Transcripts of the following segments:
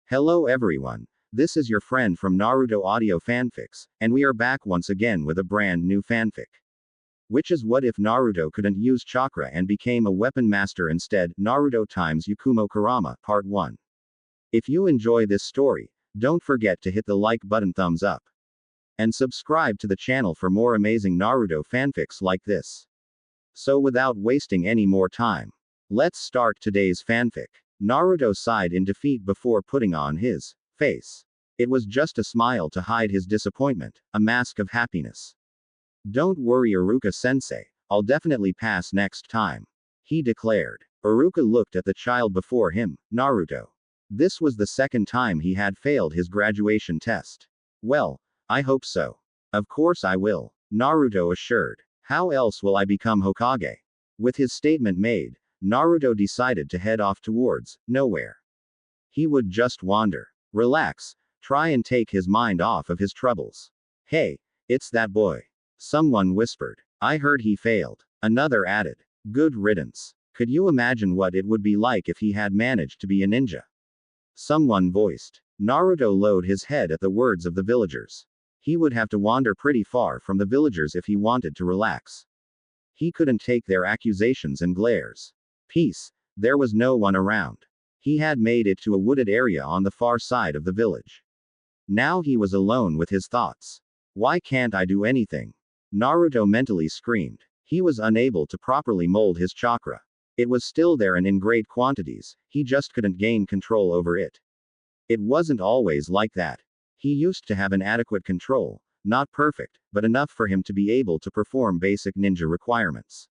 Hello everyone. This is your friend from Naruto Audio Fanfics, and we are back once again with a brand new fanfic. Which is what if Naruto couldn't use chakra and became a weapon master instead? Naruto times Yakumo Kurama, Part 1. If you enjoy this story, don't forget to hit the like button, thumbs up, and subscribe to the channel for more amazing Naruto fanfics like this. So without wasting any more time, let's start today's fanfic. Naruto sighed in defeat before putting on his face. It was just a smile to hide his disappointment, a mask of happiness. Don't worry, Iruka-sensei, I'll definitely pass next time, he declared. Iruka looked at the child before him, Naruto. This was the second time he had failed his graduation test. Well, I hope so. Of course I will, Naruto assured. How else will I become Hokage? With his statement made, Naruto decided to head off towards nowhere. He would just wander, relax, try and take his mind off of his troubles. Hey, it's that boy. Someone whispered. I heard he failed. Another added. Good riddance. Could you imagine what it would be like if he had managed to be a ninja? Someone voiced. Naruto lowered his head at the words of the villagers. He would have to wander pretty far from the villagers if he wanted to relax. He couldn't take their accusations and glares. Peace. There was no one around. He had made it to a wooded area on the far side of the village. Now he was alone with his thoughts. Why can't I do anything? Naruto mentally screamed. He was unable to properly mold his chakra. It was still there and in great quantities, he just couldn't gain control over it. It wasn't always like that. He used to have an adequate control, not perfect, but enough for him to be able to perform basic ninja requirements.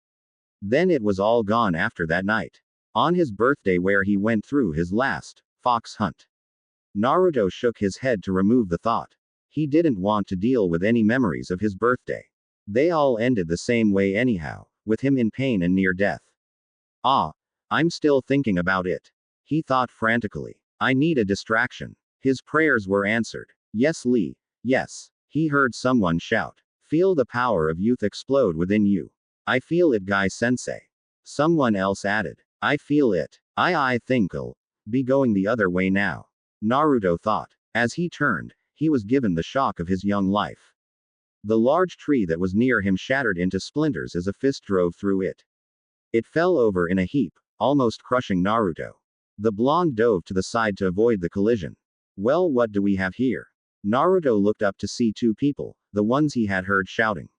Then it was all gone after that night. On his birthday, where he went through his last fox hunt. Naruto shook his head to remove the thought. He didn't want to deal with any memories of his birthday. They all ended the same way anyhow, with him in pain and near death. I'm still thinking about it, he thought frantically. I need a distraction. His prayers were answered. Yes, Lee. Yes. He heard someone shout. Feel the power of youth explode within you. I feel it, Guy-sensei. Someone else added. I feel it. I think I'll be going the other way now, Naruto thought. As he turned, he was given the shock of his young life. The large tree that was near him shattered into splinters as a fist drove through it. It fell over in a heap, almost crushing Naruto. The blonde dove to the side to avoid the collision. Well, what do we have here? Naruto looked up to see two people, the ones he had heard shouting.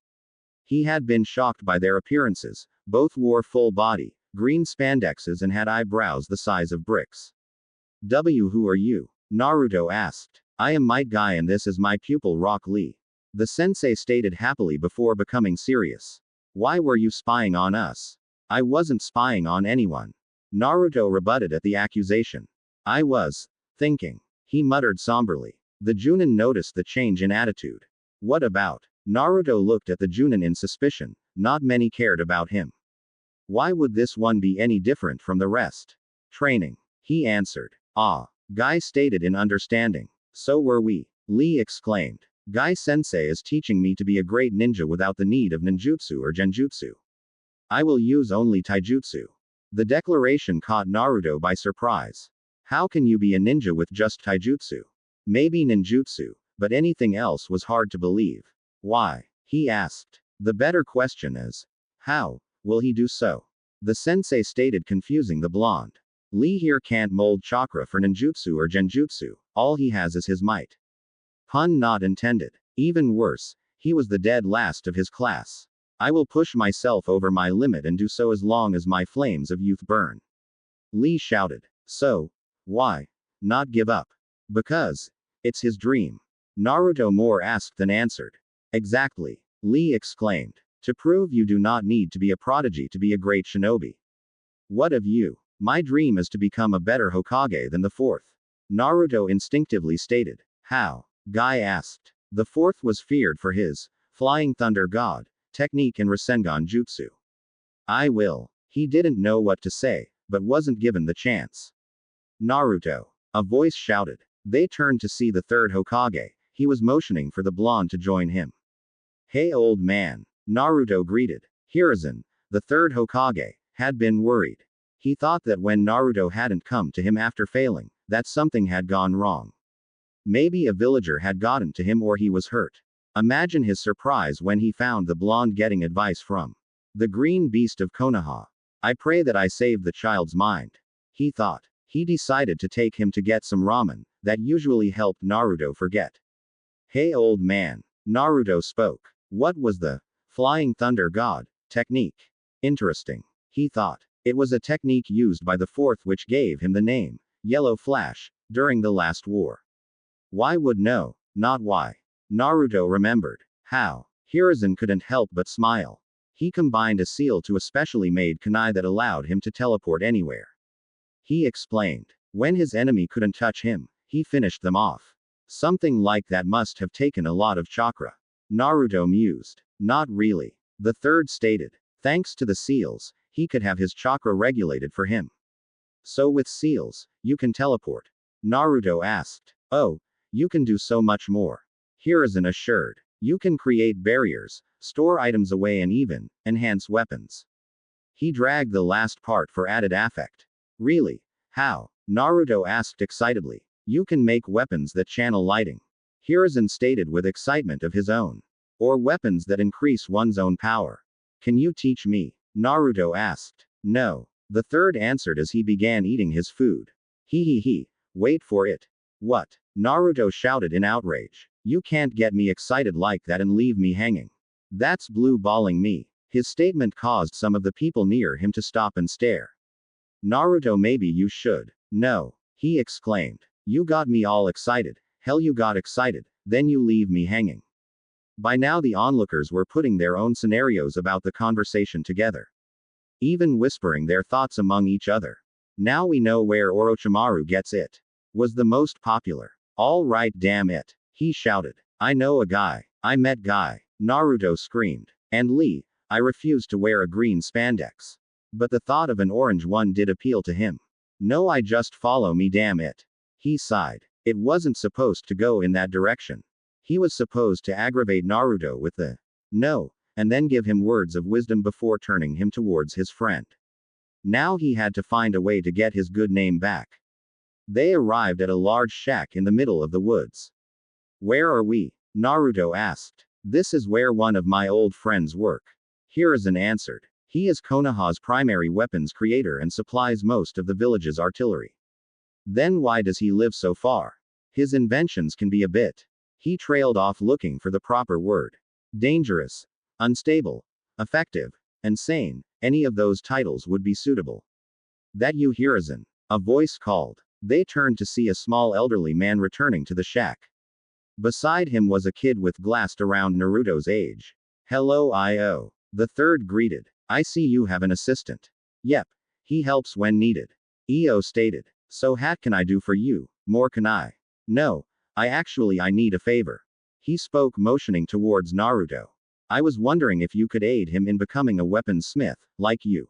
He had been shocked by their appearances. Both wore full body, green spandexes and had eyebrows the size of bricks. Who are you? Naruto asked. I am Might Guy and this is my pupil Rock Lee, the sensei stated happily before becoming serious. Why were you spying on us? I wasn't spying on anyone, Naruto rebutted at the accusation. I was thinking, he muttered somberly. The Junin noticed the change in attitude. What about? Naruto looked at the Junin in suspicion. Not many cared about him. Why would this one be any different from the rest? Training, he answered. Guy stated in understanding. So were we, Lee exclaimed. Guy-sensei is teaching me to be a great ninja without the need of ninjutsu or genjutsu. I will use only taijutsu. The declaration caught Naruto by surprise. How can you be a ninja with just taijutsu? Maybe ninjutsu, but anything else was hard to believe. Why? He asked. The better question is, how will he do so? The sensei stated, confusing the blonde. Lee here can't mold chakra for ninjutsu or genjutsu, all he has is his might. Pun not intended. Even worse, he was the dead last of his class. I will push myself over my limit and do so as long as my flames of youth burn. Lee shouted. So, why not give up? Because it's his dream. Naruto more asked than answered. Exactly, Lee exclaimed. To prove you do not need to be a prodigy to be a great shinobi. What of you? My dream is to become a better Hokage than the fourth, Naruto instinctively stated. How? Guy asked. The fourth was feared for his flying thunder god technique and Rasengan jutsu. I will. He didn't know what to say, but wasn't given the chance. Naruto, a voice shouted. They turned to see the third Hokage. He was motioning for the blonde to join him. Hey old man, Naruto greeted. Hiruzen, the third Hokage, had been worried. He thought that when Naruto hadn't come to him after failing, that something had gone wrong. Maybe a villager had gotten to him or he was hurt. Imagine his surprise when he found the blonde getting advice from the green beast of Konoha. I pray that I saved the child's mind. He thought. He decided to take him to get some ramen, that usually helped Naruto forget. Hey old man. Naruto spoke. What was the flying thunder god technique? Interesting. He thought. It was a technique used by the fourth which gave him the name, Yellow Flash, during the last war. Why would no, not why. Naruto remembered. How? Hiruzen couldn't help but smile. He combined a seal to a specially made kunai that allowed him to teleport anywhere. He explained. When his enemy couldn't touch him, he finished them off. Something like that must have taken a lot of chakra. Naruto mused. Not really. The third stated. Thanks to the seals, he could have his chakra regulated for him. So with seals, you can teleport? Naruto asked. Oh, you can do so much more. Hiruzen assured. You can create barriers, store items away and even enhance weapons. He dragged the last part for added affect. Really? How? Naruto asked excitedly. You can make weapons that channel lighting. Hiruzen stated with excitement of his own. Or weapons that increase one's own power. Can you teach me? Naruto asked. No. The third answered as he began eating his food. He. Wait for it. What? Naruto shouted in outrage. You can't get me excited like that and leave me hanging. That's blue balling me. His statement caused some of the people near him to stop and stare. Naruto, maybe you should. No. He exclaimed. You got me all excited. Hell, you got excited, then you leave me hanging. By now the onlookers were putting their own scenarios about the conversation together. Even whispering their thoughts among each other. Now we know where Orochimaru gets it. Was the most popular. All right, damn it. He shouted. I know a guy. I met guy. Naruto screamed. And Lee, I refuse to wear a green spandex. But the thought of an orange one did appeal to him. No, I just follow me, damn it. He sighed. It wasn't supposed to go in that direction. He was supposed to aggravate Naruto with the no, and then give him words of wisdom before turning him towards his friend. Now he had to find a way to get his good name back. They arrived at a large shack in the middle of the woods. Where are we? Naruto asked. This is where one of my old friends work. Hiruzen answered. He is Konoha's primary weapons creator and supplies most of the village's artillery. Then why does he live so far? His inventions can be a bit. He trailed off looking for the proper word. Dangerous, unstable, effective, and sane, any of those titles would be suitable. That you, Hiruzen? A voice called. They turned to see a small elderly man returning to the shack. Beside him was a kid with glassed around Naruto's age. Hello, Io. The third greeted. I see you have an assistant. Yep. He helps when needed. Io stated. So hat can I do for you? More can I? No. I need a favor. He spoke, motioning towards Naruto. I was wondering if you could aid him in becoming a weaponsmith, like you.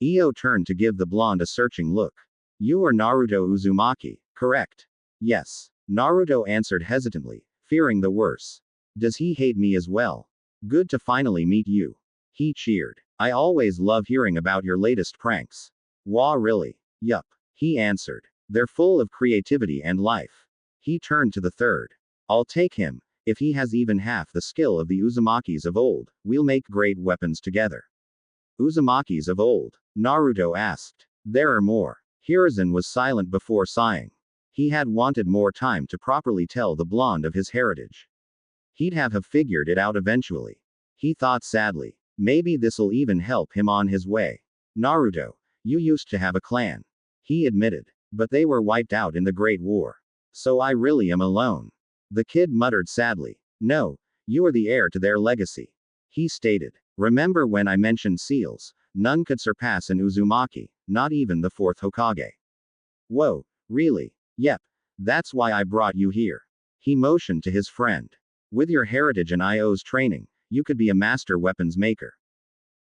Io turned to give the blonde a searching look. You are Naruto Uzumaki, correct? Yes. Naruto answered hesitantly, fearing the worst. Does he hate me as well? Good to finally meet you. He cheered. I always love hearing about your latest pranks. Wah, really? Yup. He answered. They're full of creativity and life. He turned to the third. I'll take him. If he has even half the skill of the Uzumakis of old, we'll make great weapons together. Uzumakis of old? Naruto asked. There are more. Hiruzen was silent before sighing. He had wanted more time to properly tell the blonde of his heritage. He'd have figured it out eventually. He thought sadly. Maybe this'll even help him on his way. Naruto, you used to have a clan. He admitted. But they were wiped out in the Great War. So I really am alone. The kid muttered sadly. No, you are the heir to their legacy. He stated. Remember when I mentioned seals? None could surpass an Uzumaki, not even the fourth Hokage. Whoa, really? Yep. That's why I brought you here. He motioned to his friend. With your heritage and Io's training, you could be a master weapons maker.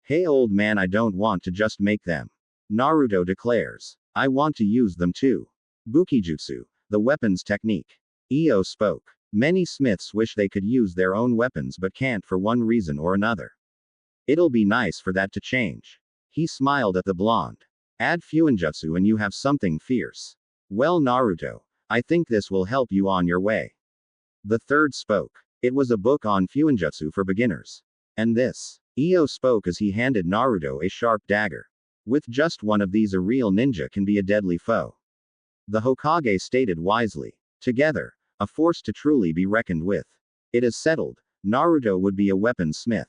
Hey old man, I don't want to just make them. Naruto declares. I want to use them too. Bukijutsu, the weapons technique. Io spoke. Many smiths wish they could use their own weapons but can't for one reason or another. It'll be nice for that to change. He smiled at the blonde. Add Fuinjutsu and you have something fierce. Well, Naruto, I think this will help you on your way. The third spoke. It was a book on Fuinjutsu for beginners. And this. Io spoke as he handed Naruto a sharp dagger. With just one of these, a real ninja can be a deadly foe. The Hokage stated wisely. Together, a force to truly be reckoned with. It is settled, Naruto would be a weaponsmith,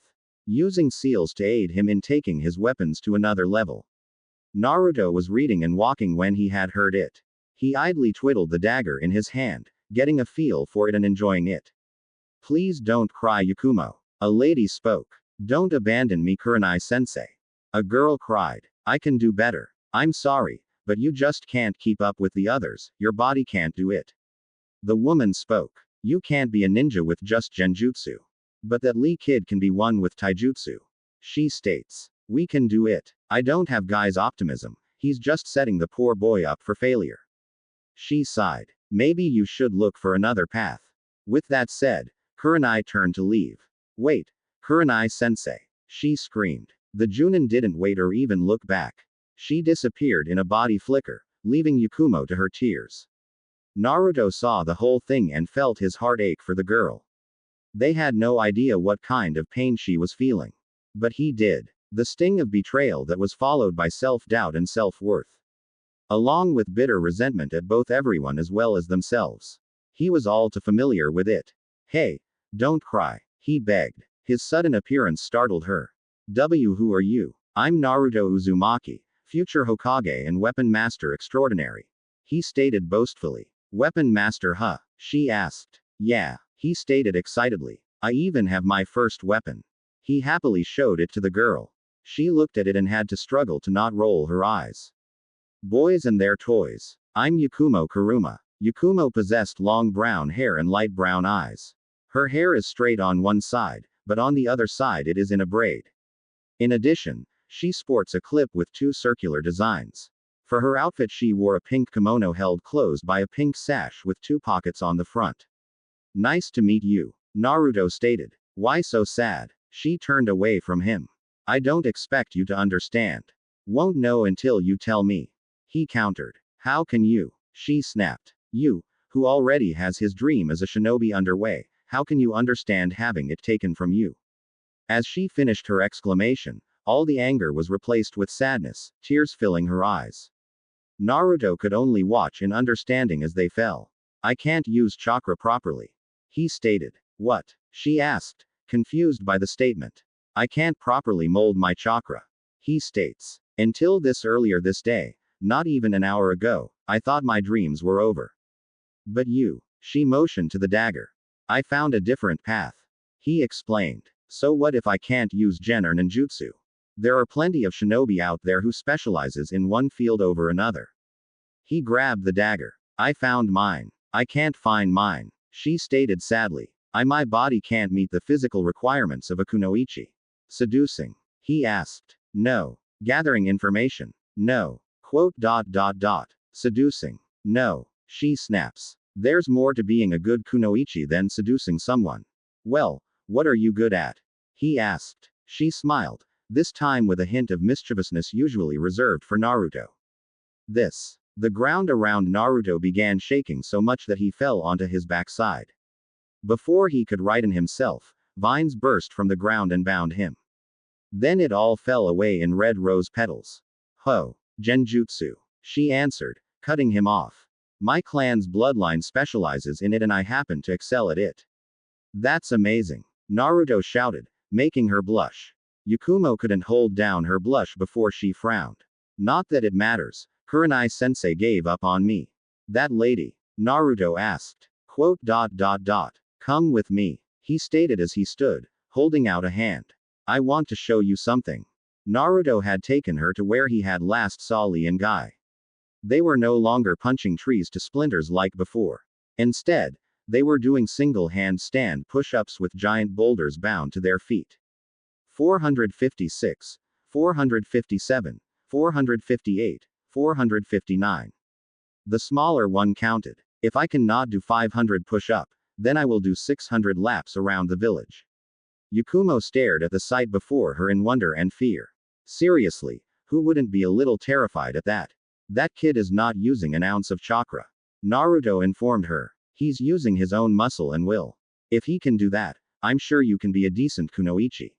using seals to aid him in taking his weapons to another level. Naruto was reading and walking when he had heard it. He idly twiddled the dagger in his hand, getting a feel for it and enjoying it. Please don't cry, Yakumo. A lady spoke. Don't abandon me, Kurenai-sensei. A girl cried. I can do better. I'm sorry, but you just can't keep up with the others, your body can't do it. The woman spoke. You can't be a ninja with just genjutsu. But that Lee kid can be one with taijutsu. She states. We can do it. I don't have Guy's optimism, he's just setting the poor boy up for failure. She sighed. Maybe you should look for another path. With that said, Kurenai turned to leave. Wait, Kurenai-sensei. She screamed. The Junin didn't wait or even look back. She disappeared in a body flicker, leaving Yakumo to her tears. Naruto saw the whole thing and felt his heart ache for the girl. They had no idea what kind of pain she was feeling. But he did. The sting of betrayal that was followed by self-doubt and self-worth. Along with bitter resentment at both everyone as well as themselves. He was all too familiar with it. Hey, don't cry, he begged. His sudden appearance startled her. Who are you? I'm Naruto Uzumaki, future Hokage and weapon master extraordinary. He stated boastfully. Weapon master, huh? She asked. Yeah, he stated excitedly. I even have my first weapon. He happily showed it to the girl. She looked at it and had to struggle to not roll her eyes. Boys and their toys. I'm Yakumo Kurama. Yakumo possessed long brown hair and light brown eyes. Her hair is straight on one side, but on the other side it is in a braid. In addition, she sports a clip with two circular designs. For her outfit she wore a pink kimono held closed by a pink sash with two pockets on the front. Nice to meet you, Naruto stated. Why so sad? She turned away from him. I don't expect you to understand. Won't know until you tell me. He countered. How can you? She snapped. You, who already has his dream as a shinobi underway, how can you understand having it taken from you? As she finished her exclamation, all the anger was replaced with sadness, tears filling her eyes. Naruto could only watch in understanding as they fell. I can't use chakra properly. He stated. What? She asked, confused by the statement. I can't properly mold my chakra. He states. Until earlier this day, not even an hour ago, I thought my dreams were over. But you. She motioned to the dagger. I found a different path. He explained. So what if I can't use Gen or ninjutsu? There are plenty of shinobi out there who specializes in one field over another. He grabbed the dagger. I found mine. I can't find mine. She stated sadly. My body can't meet the physical requirements of a kunoichi. Seducing. He asked. No. Gathering information. No. Quote. Seducing. No. She snaps. There's more to being a good kunoichi than seducing someone. Well, what are you good at? He asked. She smiled, this time with a hint of mischievousness usually reserved for Naruto. The ground around Naruto began shaking so much that he fell onto his backside. Before he could righten himself, vines burst from the ground and bound him. Then it all fell away in red rose petals. Ho, genjutsu. She answered, cutting him off. My clan's bloodline specializes in it and I happen to excel at it. That's amazing. Naruto shouted, making her blush. Yakumo couldn't hold down her blush before she frowned. Not that it matters, Kurenai-sensei gave up on me. That lady? Naruto asked. Quote. Come with me, he stated as he stood, holding out a hand. I want to show you something. Naruto had taken her to where he had last saw Lee and Guy. They were no longer punching trees to splinters like before. Instead, they were doing single-hand stand push-ups with giant boulders bound to their feet. 456, 457, 458, 459. The smaller one counted. If I cannot do 500 push-up, then I will do 600 laps around the village. Yakumo stared at the sight before her in wonder and fear. Seriously, who wouldn't be a little terrified at that? That kid is not using an ounce of chakra. Naruto informed her. He's using his own muscle and will. If he can do that, I'm sure you can be a decent kunoichi.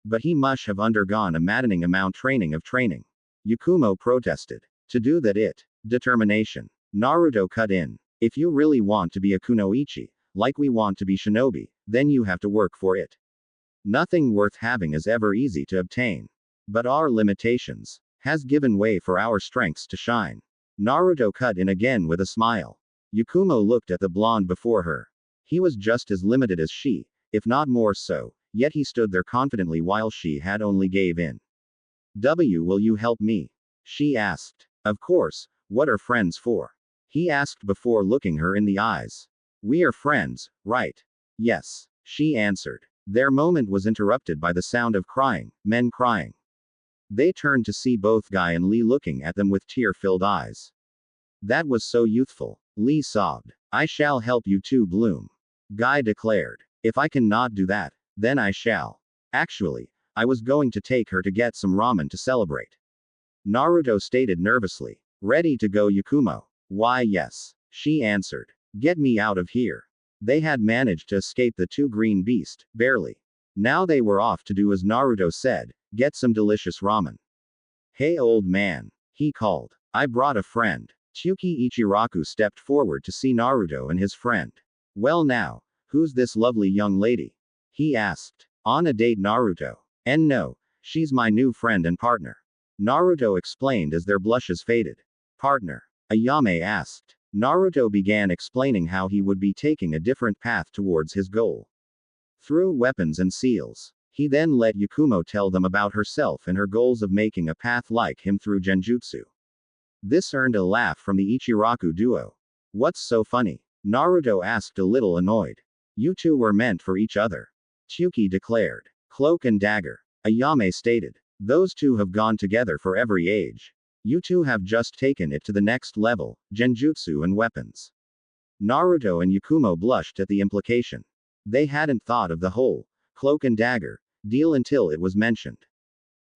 But he must have undergone a maddening amount training of training. Yakumo protested. To do that determination. Naruto cut in. If you really want to be a kunoichi, like we want to be shinobi, then you have to work for it. Nothing worth having is ever easy to obtain. But our limitations has given way for our strengths to shine. Naruto cut in again with a smile. Yakumo looked at the blonde before her. He was just as limited as she, if not more so, yet he stood there confidently while she had only gave in. Will you help me? She asked. Of course, what are friends for? He asked before looking her in the eyes. We are friends, right? Yes, she answered. Their moment was interrupted by the sound of crying, men crying. They turned to see both Guy and Lee looking at them with tear-filled eyes. That was so youthful. Lee sobbed. I shall help you too, Bloom. Guy declared. If I cannot do that, then I shall. Actually, I was going to take her to get some ramen to celebrate. Naruto stated nervously. Ready to go, Yakumo? Why, yes. She answered. Get me out of here. They had managed to escape the two green beasts, barely. Now they were off to do as Naruto said, get some delicious ramen. Hey old man, he called. I brought a friend. Tsuki Ichiraku stepped forward to see Naruto and his friend. Well now, who's this lovely young lady? He asked. On a date, Naruto. And no, she's my new friend and partner. Naruto explained as their blushes faded. Partner? Ayame asked. Naruto began explaining how he would be taking a different path towards his goal. Through weapons and seals. He then let Yakumo tell them about herself and her goals of making a path like him through genjutsu. This earned a laugh from the Ichiraku duo. What's so funny? Naruto asked a little annoyed. You two were meant for each other. Tsuki declared. Cloak and dagger. Ayame stated. Those two have gone together for every age. You two have just taken it to the next level, genjutsu and weapons. Naruto and Yakumo blushed at the implication. They hadn't thought of the whole cloak and dagger deal until it was mentioned.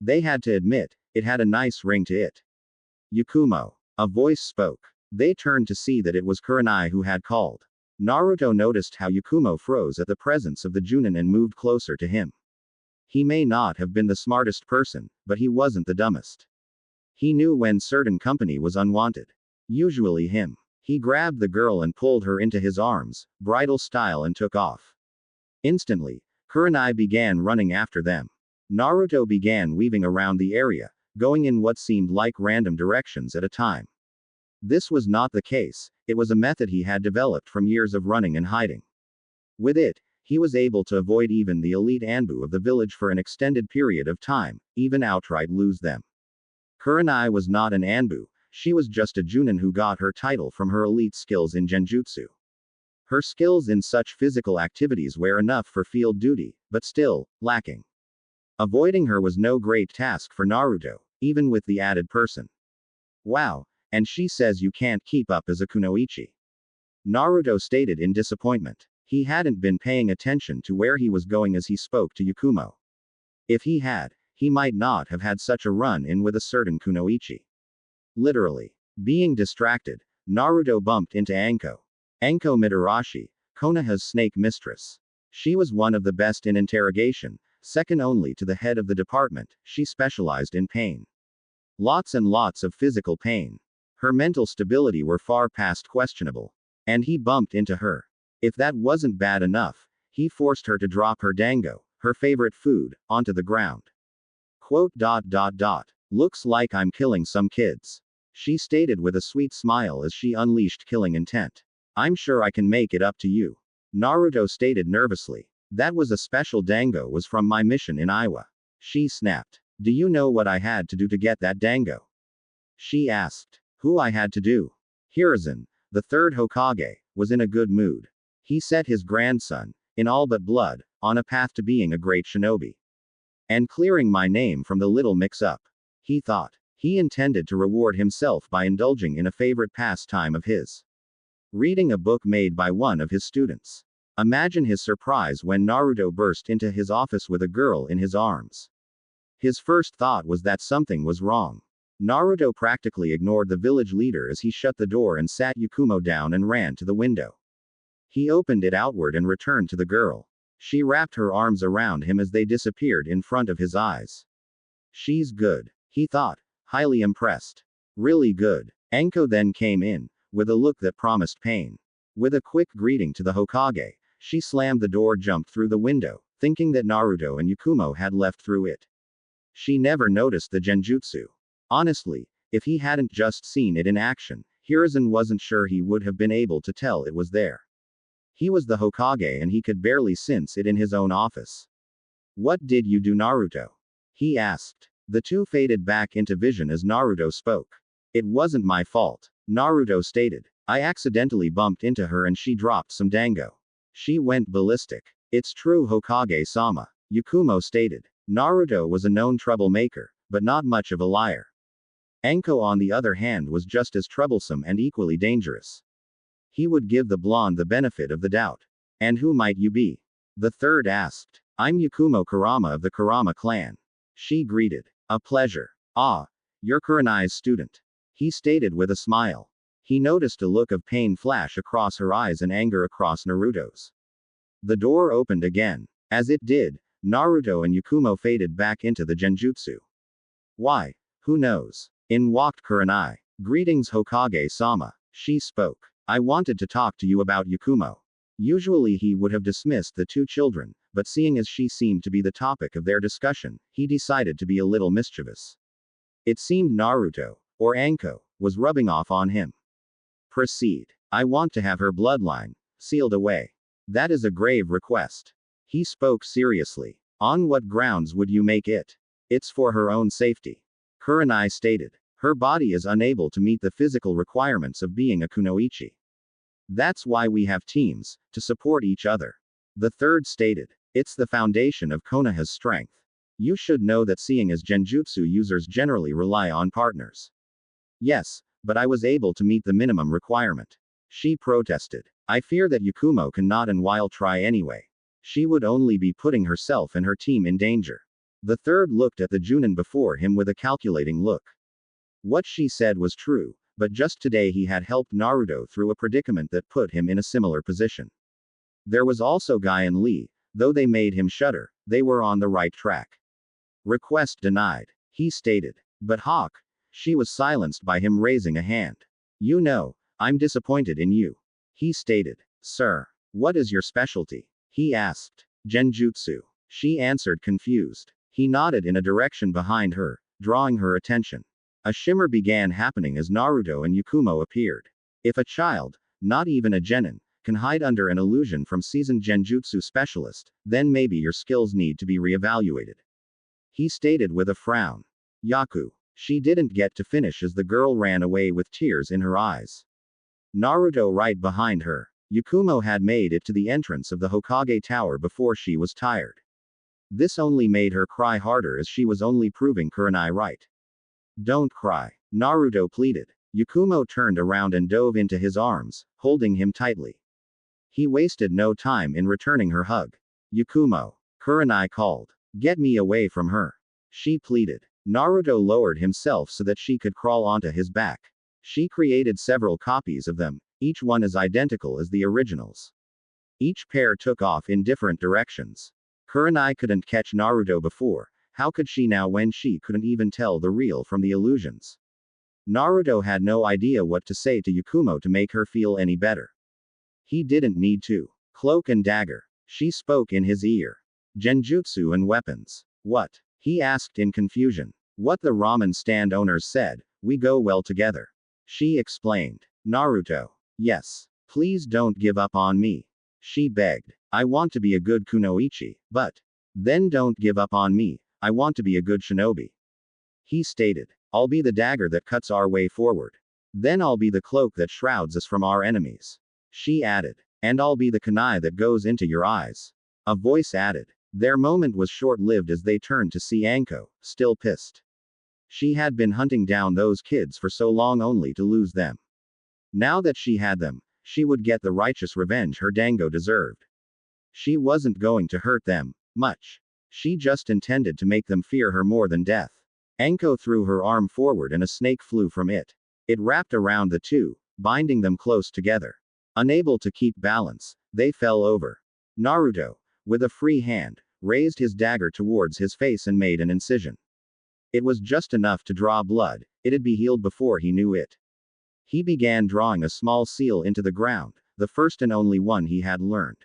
They had to admit, it had a nice ring to it. Yakumo. A voice spoke. They turned to see that it was Kurenai who had called. Naruto noticed how Yakumo froze at the presence of the Junin and moved closer to him. He may not have been the smartest person, but he wasn't the dumbest. He knew when certain company was unwanted. Usually him. He grabbed the girl and pulled her into his arms, bridal style, and took off. Instantly, Kurenai began running after them. Naruto began weaving around the area, going in what seemed like random directions at a time. This was not the case, it was a method he had developed from years of running and hiding. With it, he was able to avoid even the elite Anbu of the village for an extended period of time, even outright lose them. Kurenai was not an Anbu, she was just a Junin who got her title from her elite skills in genjutsu. Her skills in such physical activities were enough for field duty, but still, lacking. Avoiding her was no great task for Naruto, even with the added person. Wow, and she says you can't keep up as a kunoichi. Naruto stated in disappointment. He hadn't been paying attention to where he was going as he spoke to Yakumo. If he had, he might not have had such a run-in with a certain kunoichi. Literally. Being distracted, Naruto bumped into Anko. Anko Mitarashi, Konoha's snake mistress. She was one of the best in interrogation, second only to the head of the department. She specialized in pain. Lots and lots of physical pain. Her mental stability were far past questionable. And he bumped into her. If that wasn't bad enough, he forced her to drop her dango, her favorite food, onto the ground. Quote. Looks like I'm killing some kids. She stated with a sweet smile as she unleashed killing intent. I'm sure I can make it up to you. Naruto stated nervously. That was a special dango was from my mission in Iowa. She snapped. Do you know what I had to do to get that dango? She asked. Who I had to do? Hiruzen, the third Hokage, was in a good mood. He set his grandson, in all but blood, on a path to being a great shinobi. And clearing my name from the little mix-up. He thought. He intended to reward himself by indulging in a favorite pastime of his. Reading a book made by one of his students. Imagine his surprise when Naruto burst into his office with a girl in his arms. His first thought was that something was wrong. Naruto practically ignored the village leader as he shut the door and sat Yakumo down and ran to the window. He opened it outward and returned to the girl. She wrapped her arms around him as they disappeared in front of his eyes. She's good, he thought, highly impressed. Really good. Anko then came in, with a look that promised pain. With a quick greeting to the Hokage, she slammed the door, jumped through the window, thinking that Naruto and Yakumo had left through it. She never noticed the genjutsu. Honestly, if he hadn't just seen it in action, Hiruzen wasn't sure he would have been able to tell it was there. He was the Hokage and he could barely sense it in his own office. What did you do, Naruto? He asked. The two faded back into vision as Naruto spoke. It wasn't my fault, Naruto stated. I accidentally bumped into her and she dropped some dango. She went ballistic. It's true, Hokage-sama, Yakumo stated. Naruto was a known troublemaker, but not much of a liar. Anko, on the other hand, was just as troublesome and equally dangerous. He would give the blonde the benefit of the doubt. And who might you be? The third asked. I'm Yakumo Kurama of the Kurama clan. She greeted. A pleasure. Ah, you're Kurenai's student. He stated with a smile. He noticed a look of pain flash across her eyes and anger across Naruto's. The door opened again. As it did, Naruto and Yakumo faded back into the genjutsu. Why? Who knows? In walked Kurenai. Greetings, Hokage-sama. She spoke. I wanted to talk to you about Yakumo. Usually he would have dismissed the two children, but seeing as she seemed to be the topic of their discussion, he decided to be a little mischievous. It seemed Naruto, or Anko, was rubbing off on him. Proceed. I want to have her bloodline sealed away. That is a grave request. He spoke seriously. On what grounds would you make it? It's for her own safety. Kurenai stated. Her body is unable to meet the physical requirements of being a kunoichi. That's why we have teams, to support each other. The third stated. It's the foundation of Konoha's strength. You should know that seeing as genjutsu users generally rely on partners. Yes, but I was able to meet the minimum requirement. She protested. I fear that Yakumo cannot and while try anyway. She would only be putting herself and her team in danger. The third looked at the Junin before him with a calculating look. What she said was true, but just today he had helped Naruto through a predicament that put him in a similar position. There was also Guy and Lee, though they made him shudder, they were on the right track. Request denied, he stated. But Hawk, she was silenced by him raising a hand. You know, I'm disappointed in you. He stated. Sir, what is your specialty? He asked. Genjutsu. She answered confused. He nodded in a direction behind her, drawing her attention. A shimmer began happening as Naruto and Yakumo appeared. If a child, not even a genin, can hide under an illusion from seasoned genjutsu specialist, then maybe your skills need to be reevaluated. He stated with a frown. Yaku. She didn't get to finish as the girl ran away with tears in her eyes. Naruto right behind her. Yakumo had made it to the entrance of the Hokage Tower before she was tired. This only made her cry harder as she was only proving Kurenai right. Don't cry, Naruto pleaded. Yakumo turned around and dove into his arms, holding him tightly. He wasted no time in returning her hug. Yakumo, Kurenai called. Get me away from her. She pleaded. Naruto lowered himself so that she could crawl onto his back. She created several copies of them, each one as identical as the originals. Each pair took off in different directions. Kurenai couldn't catch Naruto before, how could she now when she couldn't even tell the real from the illusions? Naruto had no idea what to say to Yakumo to make her feel any better. He didn't need to. Cloak and dagger. She spoke in his ear. Genjutsu and weapons. What? He asked in confusion. What the ramen stand owners said, we go well together. She explained. Naruto. Yes. Please don't give up on me. She begged. I want to be a good kunoichi, but. Then don't give up on me, I want to be a good shinobi. He stated. I'll be the dagger that cuts our way forward. Then I'll be the cloak that shrouds us from our enemies. She added. And I'll be the kunai that goes into your eyes. A voice added. Their moment was short-lived as they turned to see Anko, still pissed. She had been hunting down those kids for so long only to lose them. Now that she had them, she would get the righteous revenge her dango deserved. She wasn't going to hurt them much. She just intended to make them fear her more than death. Anko threw her arm forward and a snake flew from it. It wrapped around the two, binding them close together. Unable to keep balance, they fell over. Naruto, with a free hand, raised his dagger towards his face and made an incision. It was just enough to draw blood, it'd be healed before he knew it. He began drawing a small seal into the ground, the first and only one he had learned.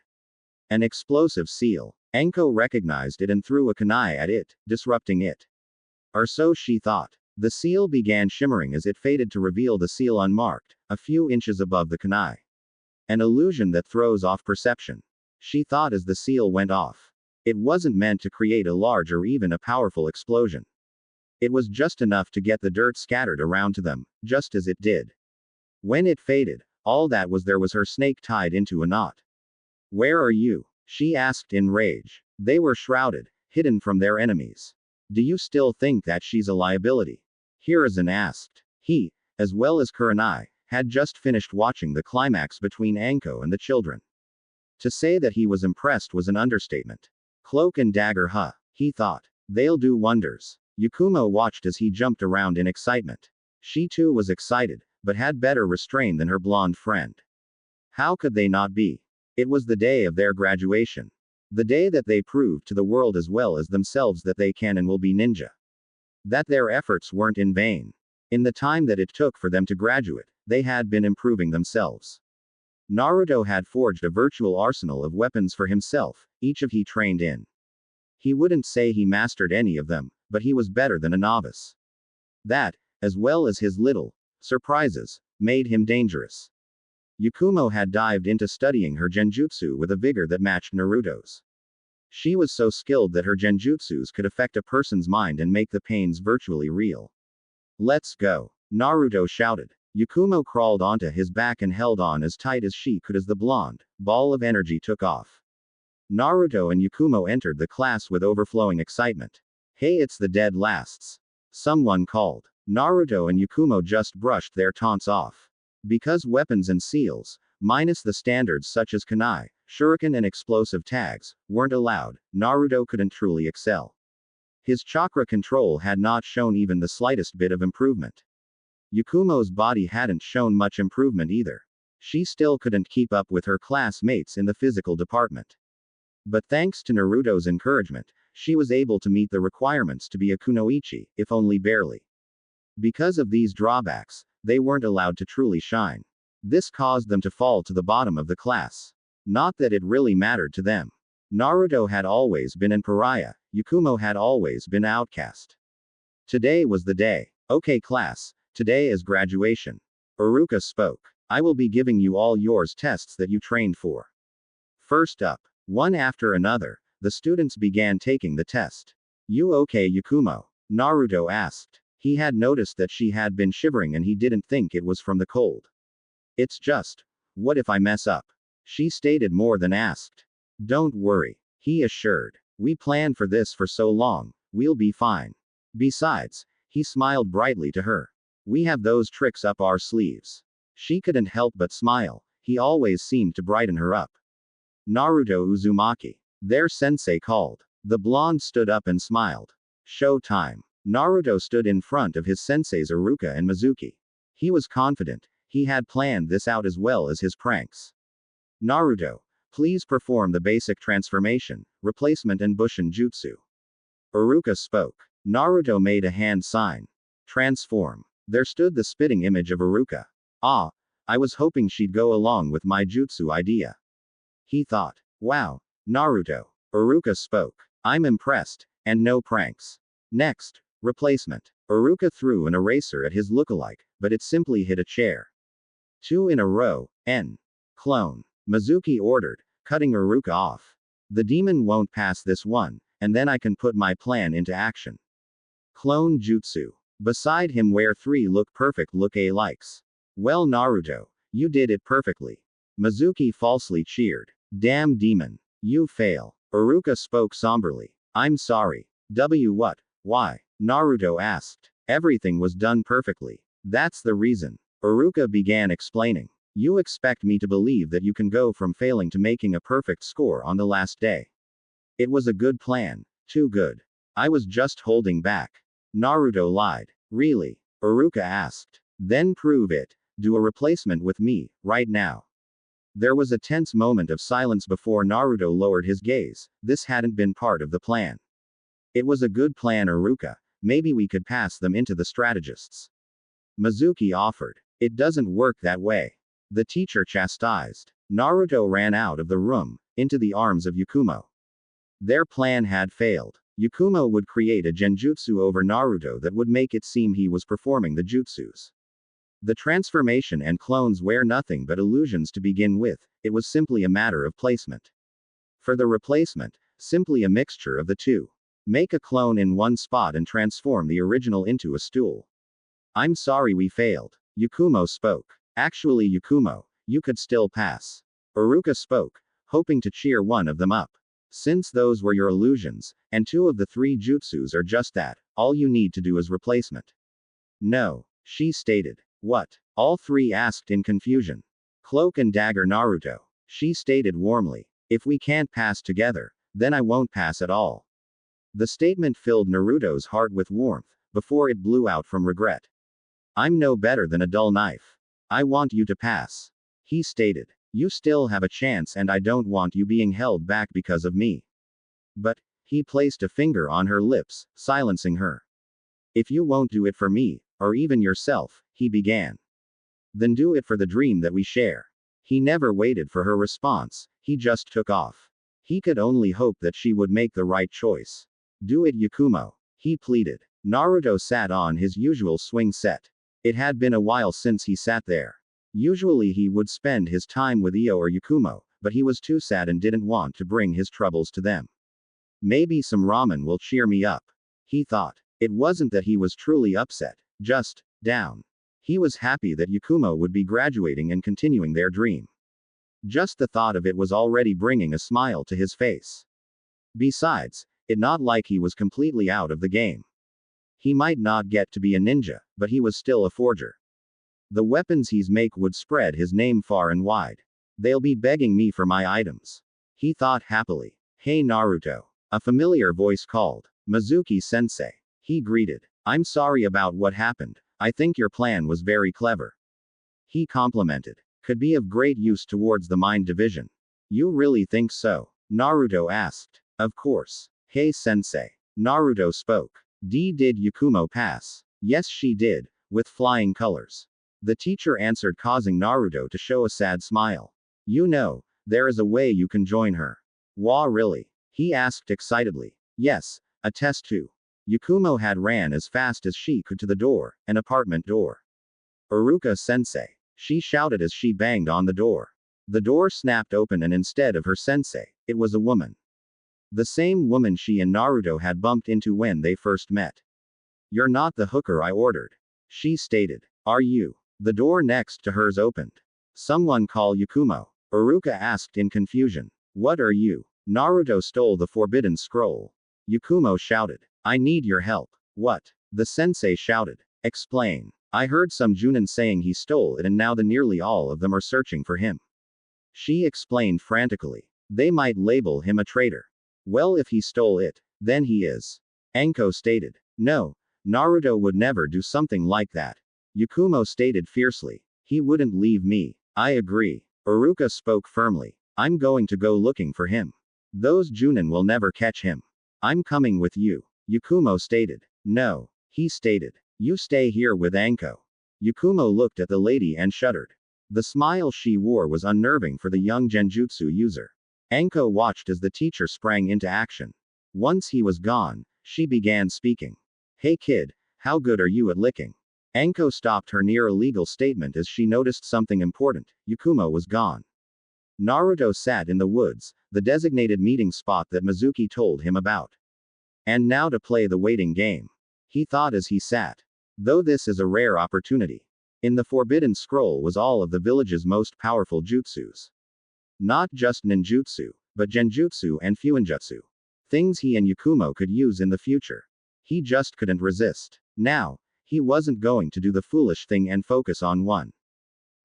An explosive seal. Anko recognized it and threw a kunai at it, disrupting it. Or so she thought. The seal began shimmering as it faded to reveal the seal unmarked, a few inches above the kunai. An illusion that throws off perception. She thought as the seal went off. It wasn't meant to create a large or even a powerful explosion. It was just enough to get the dirt scattered around to them, just as it did. When it faded, all that was there was her snake tied into a knot. Where are you? She asked in rage. They were shrouded, hidden from their enemies. Do you still think that she's a liability? Hiruzen asked. He, as well as Kurenai, had just finished watching the climax between Anko and the children. To say that he was impressed was an understatement. Cloak and dagger, huh? He thought. They'll do wonders. Yakumo watched as he jumped around in excitement. She too was excited, but had better restraint than her blonde friend. How could they not be? It was the day of their graduation. The day that they proved to the world as well as themselves that they can and will be ninja. That their efforts weren't in vain. In the time that it took for them to graduate, they had been improving themselves. Naruto had forged a virtual arsenal of weapons for himself, each of he trained in. He wouldn't say he mastered any of them, but he was better than a novice. That, as well as his little surprises, made him dangerous. Yakumo had dived into studying her genjutsu with a vigor that matched Naruto's. She was so skilled that her genjutsus could affect a person's mind and make the pains virtually real. Let's go, Naruto shouted. Yakumo crawled onto his back and held on as tight as she could as the blonde ball of energy took off. Naruto and Yakumo entered the class with overflowing excitement. Hey, it's the dead lasts. Someone called. Naruto and Yakumo just brushed their taunts off. Because weapons and seals, minus the standards such as kunai, shuriken and explosive tags, weren't allowed, Naruto couldn't truly excel. His chakra control had not shown even the slightest bit of improvement. Yakumo's body hadn't shown much improvement either. She still couldn't keep up with her classmates in the physical department. But thanks to Naruto's encouragement, she was able to meet the requirements to be a kunoichi, if only barely. Because of these drawbacks, they weren't allowed to truly shine. This caused them to fall to the bottom of the class. Not that it really mattered to them. Naruto had always been an pariah, Yakumo had always been outcast. Today was the day. Okay class, today is graduation. Iruka spoke. I will be giving you all yours tests that you trained for. First up, one after another, the students began taking the test. You okay Yakumo? Naruto asked. He had noticed that she had been shivering and he didn't think it was from the cold. It's just, what if I mess up? She stated more than asked. Don't worry, he assured. We planned for this for so long, we'll be fine. Besides, he smiled brightly to her. We have those tricks up our sleeves. She couldn't help but smile, he always seemed to brighten her up. Naruto Uzumaki. Their sensei called. The blonde stood up and smiled. Show time. Naruto stood in front of his senseis Iruka and Mizuki. He was confident, he had planned this out as well as his pranks. Naruto, please perform the basic transformation, replacement and Bushin Jutsu. Iruka spoke. Naruto made a hand sign. Transform. There stood the spitting image of Iruka. Ah, I was hoping she'd go along with my jutsu idea. He thought. Wow, Naruto. Iruka spoke. I'm impressed, and no pranks. Next, replacement. Iruka threw an eraser at his lookalike, but it simply hit a chair. 2 in a row, N. Clone. Mizuki ordered, cutting Iruka off. The demon won't pass this one, and then I can put my plan into action. Clone Jutsu. Beside him where 3 look perfect look alikes. Well Naruto, you did it perfectly. Mizuki falsely cheered. Damn demon. You fail. Iruka spoke somberly. I'm sorry. What? Why? Naruto asked. Everything was done perfectly. That's the reason. Iruka began explaining. You expect me to believe that you can go from failing to making a perfect score on the last day. It was a good plan. Too good. I was just holding back. Naruto lied. Really? Iruka asked. Then prove it. Do a replacement with me, right now. There was a tense moment of silence before Naruto lowered his gaze. This hadn't been part of the plan. It was a good plan, Iruka. Maybe we could pass them into the strategists. Mizuki offered. It doesn't work that way. The teacher chastised. Naruto ran out of the room, into the arms of Yakumo. Their plan had failed. Yakumo would create a genjutsu over Naruto that would make it seem he was performing the jutsus. The transformation and clones were nothing but illusions to begin with, it was simply a matter of placement. For the replacement, simply a mixture of the two. Make a clone in one spot and transform the original into a stool. I'm sorry we failed. Yakumo spoke. Actually, Yakumo, you could still pass. Iruka spoke, hoping to cheer one of them up. Since those were your illusions, and 2 of the 3 jutsus are just that, all you need to do is replacement. No, she stated. What? All 3 asked in confusion. Cloak and dagger Naruto. She stated warmly. If we can't pass together, then I won't pass at all. The statement filled Naruto's heart with warmth, before it blew out from regret. I'm no better than a dull knife. I want you to pass. He stated. You still have a chance and I don't want you being held back because of me. But, he placed a finger on her lips, silencing her. If you won't do it for me, or even yourself, he began. Then do it for the dream that we share. He never waited for her response, he just took off. He could only hope that she would make the right choice. Do it, Yakumo. He pleaded. Naruto sat on his usual swing set. It had been a while since he sat there. Usually he would spend his time with Io or Yakumo, but he was too sad and didn't want to bring his troubles to them. Maybe some ramen will cheer me up. He thought. It wasn't that he was truly upset, just down. He was happy that Yakumo would be graduating and continuing their dream. Just the thought of it was already bringing a smile to his face. Besides, it's not like he was completely out of the game. He might not get to be a ninja, but he was still a forger. The weapons he's make would spread his name far and wide. They'll be begging me for my items. He thought happily. Hey Naruto. A familiar voice called. Mizuki-sensei. He greeted. I'm sorry about what happened. I think your plan was very clever. He complimented. Could be of great use towards the mind division. You really think so? Naruto asked. Of course. Hey sensei. Naruto spoke. Did Yakumo pass? Yes she did, with flying colors. The teacher answered, causing Naruto to show a sad smile. You know, there is a way you can join her. Wah really? He asked excitedly. Yes, a test too. Yakumo had ran as fast as she could to the door, an apartment door. Iruka-sensei. She shouted as she banged on the door. The door snapped open and instead of her sensei, it was a woman. The same woman she and Naruto had bumped into when they first met. You're not the hooker I ordered. She stated. Are you? The door next to hers opened. Someone call Yakumo. Iruka asked in confusion. What are you? Naruto stole the forbidden scroll. Yakumo shouted. I need your help. What? The sensei shouted. Explain. I heard some Junin saying he stole it and now the nearly all of them are searching for him. She explained frantically. They might label him a traitor. Well, if he stole it, then he is. Anko stated. No, Naruto would never do something like that. Yakumo stated fiercely. He wouldn't leave me. I agree. Iruka spoke firmly. I'm going to go looking for him. Those Junin will never catch him. I'm coming with you. Yakumo stated. No. He stated. You stay here with Anko. Yakumo looked at the lady and shuddered. The smile she wore was unnerving for the young genjutsu user. Anko watched as the teacher sprang into action. Once he was gone, she began speaking. Hey kid, how good are you at licking? Anko stopped her near illegal statement as she noticed something important. Yakumo was gone. Naruto sat in the woods, the designated meeting spot that Mizuki told him about. And now to play the waiting game. He thought as he sat. Though this is a rare opportunity. In the Forbidden Scroll was all of the village's most powerful jutsus. Not just ninjutsu, but genjutsu and fuinjutsu. Things he and Yakumo could use in the future. He just couldn't resist. Now, he wasn't going to do the foolish thing and focus on one.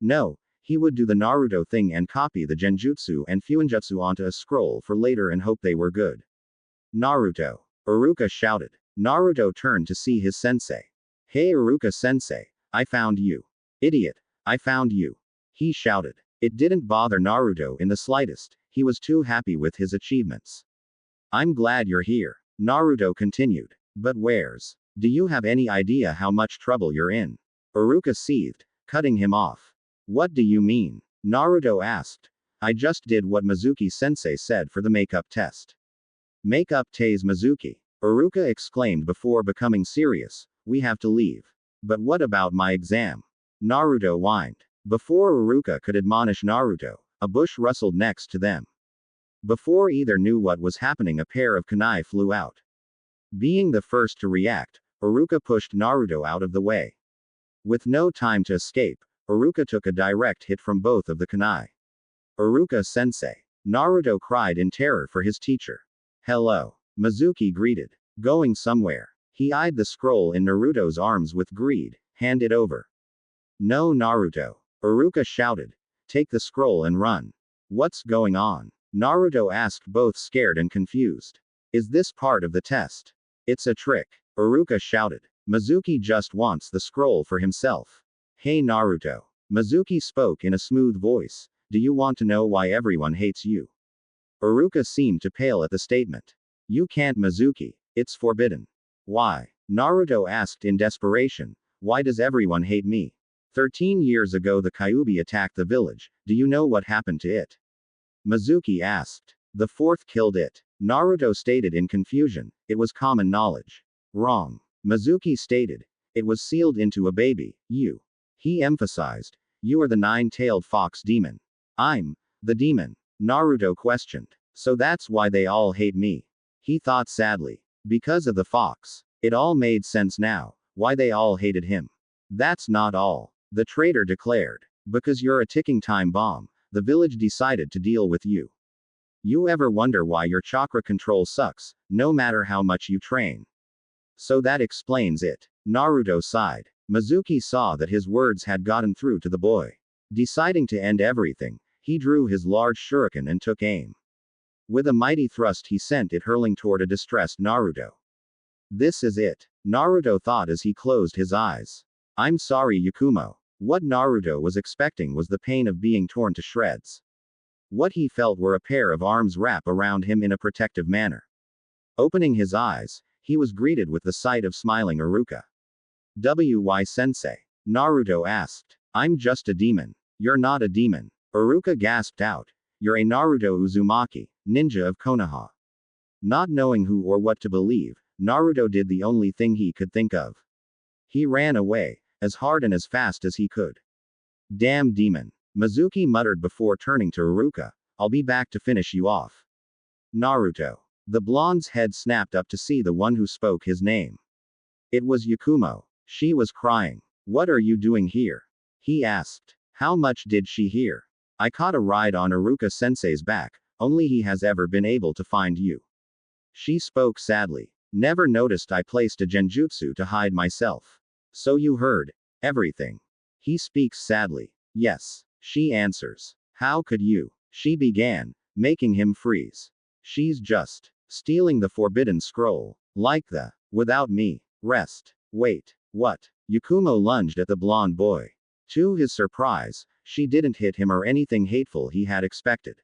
No, he would do the Naruto thing and copy the genjutsu and fuinjutsu onto a scroll for later and hope they were good. Naruto. Iruka shouted. Naruto turned to see his sensei. Hey Iruka-sensei, I found you. Idiot, I found you. He shouted. It didn't bother Naruto in the slightest, he was too happy with his achievements. I'm glad you're here. Naruto continued. But where's? Do you have any idea how much trouble you're in? Iruka seethed, cutting him off. What do you mean? Naruto asked. I just did what Mizuki-sensei said for the makeup test. Makeup tase Mizuki. Iruka exclaimed before becoming serious. We have to leave. But what about my exam? Naruto whined. Before Iruka could admonish Naruto, a bush rustled next to them. Before either knew what was happening, a pair of kunai flew out. Being the first to react, Iruka pushed Naruto out of the way. With no time to escape, Iruka took a direct hit from both of the kunai. Iruka-sensei. Naruto cried in terror for his teacher. Hello. Mizuki greeted. Going somewhere. He eyed the scroll in Naruto's arms with greed. Hand it over. No Naruto. Iruka shouted. Take the scroll and run. What's going on? Naruto asked, both scared and confused. Is this part of the test? It's a trick. Iruka shouted. Mizuki just wants the scroll for himself. Hey Naruto. Mizuki spoke in a smooth voice. Do you want to know why everyone hates you? Iruka seemed to pale at the statement. You can't, Mizuki. It's forbidden. Why? Naruto asked in desperation. Why does everyone hate me? 13 years ago the Kyuubi attacked the village. Do you know what happened to it? Mizuki asked. The fourth killed it. Naruto stated in confusion. It was common knowledge. Wrong. Mizuki stated. It was sealed into a baby. You. He emphasized. You are the nine-tailed fox demon. I'm the demon. Naruto questioned. So that's why they all hate me. He thought sadly. Because of the fox. It all made sense now. Why they all hated him. That's not all. The traitor declared. Because you're a ticking time bomb, the village decided to deal with you. You ever wonder why your chakra control sucks, no matter how much you train? So that explains it. Naruto sighed. Mizuki saw that his words had gotten through to the boy. Deciding to end everything, he drew his large shuriken and took aim. With a mighty thrust he sent it hurling toward a distressed Naruto. This is it. Naruto thought as he closed his eyes. I'm sorry Yakumo. What Naruto was expecting was the pain of being torn to shreds. What he felt were a pair of arms wrap around him in a protective manner. Opening his eyes, he was greeted with the sight of smiling Iruka. Why sensei? Naruto asked. I'm just a demon. You're not a demon. Iruka gasped out. You're a Naruto Uzumaki, ninja of Konoha. Not knowing who or what to believe, Naruto did the only thing he could think of. He ran away, as hard and as fast as he could. Damn demon. Mizuki muttered before turning to Iruka. I'll be back to finish you off. Naruto. The blonde's head snapped up to see the one who spoke his name. It was Yakumo. She was crying. What are you doing here? He asked. How much did she hear? I caught a ride on Iruka-sensei's back, only he has ever been able to find you. She spoke sadly. Never noticed I placed a genjutsu to hide myself. So you heard everything. He speaks sadly. Yes. She answers. How could you? She began, making him freeze. She's just stealing the forbidden scroll. Like the without me. Rest. Wait. What? Yakumo lunged at the blonde boy. To his surprise, she didn't hit him or anything hateful he had expected.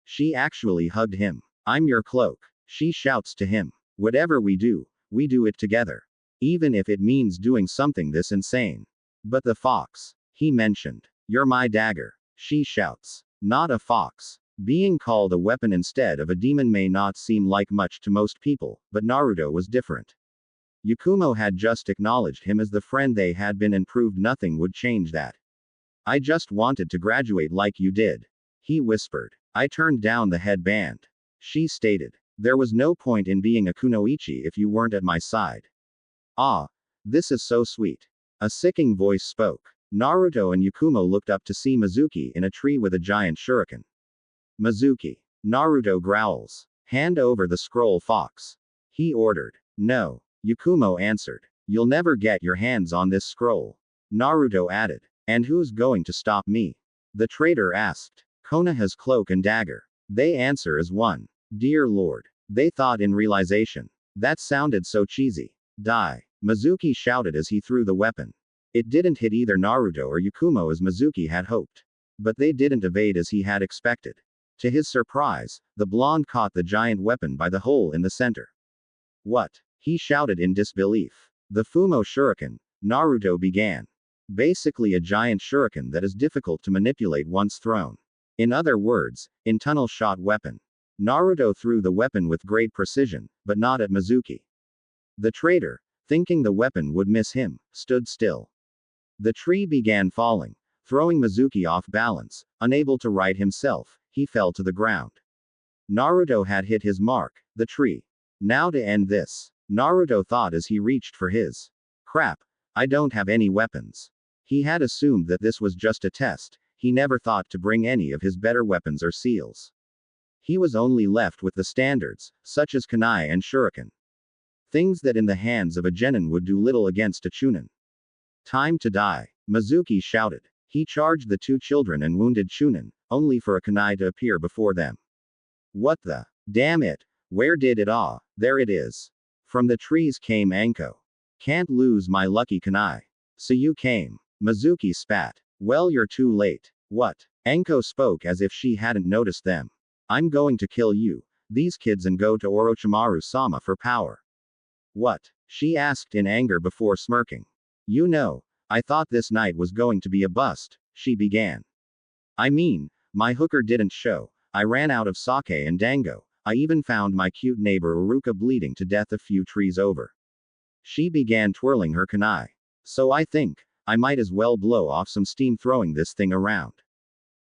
She actually hugged him. I'm your cloak. She shouts to him. Whatever we do it together. Even if it means doing something this insane. But the fox. He mentioned. You're my dagger. She shouts. Not a fox. Being called a weapon instead of a demon may not seem like much to most people, but Naruto was different. Yakumo had just acknowledged him as the friend they had been and proved nothing would change that. I just wanted to graduate like you did. He whispered. I turned down the headband. She stated. There was no point in being a kunoichi if you weren't at my side. Ah. This is so sweet. A sicking voice spoke. Naruto and Yakumo looked up to see Mizuki in a tree with a giant shuriken. Mizuki. Naruto growls. Hand over the scroll fox. He ordered. No. Yakumo answered. You'll never get your hands on this scroll. Naruto added. And who's going to stop me? The traitor asked. Konoha's cloak and dagger. They answer as one. Dear Lord. They thought in realization. That sounded so cheesy. Die. Mizuki shouted as he threw the weapon. It didn't hit either Naruto or Yakumo as Mizuki had hoped. But they didn't evade as he had expected. To his surprise, the blonde caught the giant weapon by the hole in the center. What? He shouted in disbelief. The Fumo Shuriken, Naruto began. Basically a giant shuriken that is difficult to manipulate once thrown. In other words, in tunnel shot weapon. Naruto threw the weapon with great precision, but not at Mizuki. The traitor, thinking the weapon would miss him, stood still. The tree began falling, throwing Mizuki off balance. Unable to right himself, he fell to the ground. Naruto had hit his mark, the tree. Now to end this, Naruto thought as he reached for his. Crap, I don't have any weapons. He had assumed that this was just a test, he never thought to bring any of his better weapons or seals. He was only left with the standards, such as kunai and shuriken. Things that in the hands of a genin would do little against a chunin. Time to die, Mizuki shouted. He charged the two children and wounded chunin, only for a kunai to appear before them. What the? Damn it! Where did it ah? There it is. From the trees came Anko. Can't lose my lucky kunai. So you came. Mizuki spat. Well, you're too late. What? Anko spoke as if she hadn't noticed them. I'm going to kill you, these kids, and go to Orochimaru-sama for power. What? She asked in anger before smirking. You know, I thought this night was going to be a bust, she began. I mean, my hooker didn't show, I ran out of sake and dango, I even found my cute neighbor Uruka bleeding to death a few trees over. She began twirling her kunai. So I think, I might as well blow off some steam throwing this thing around.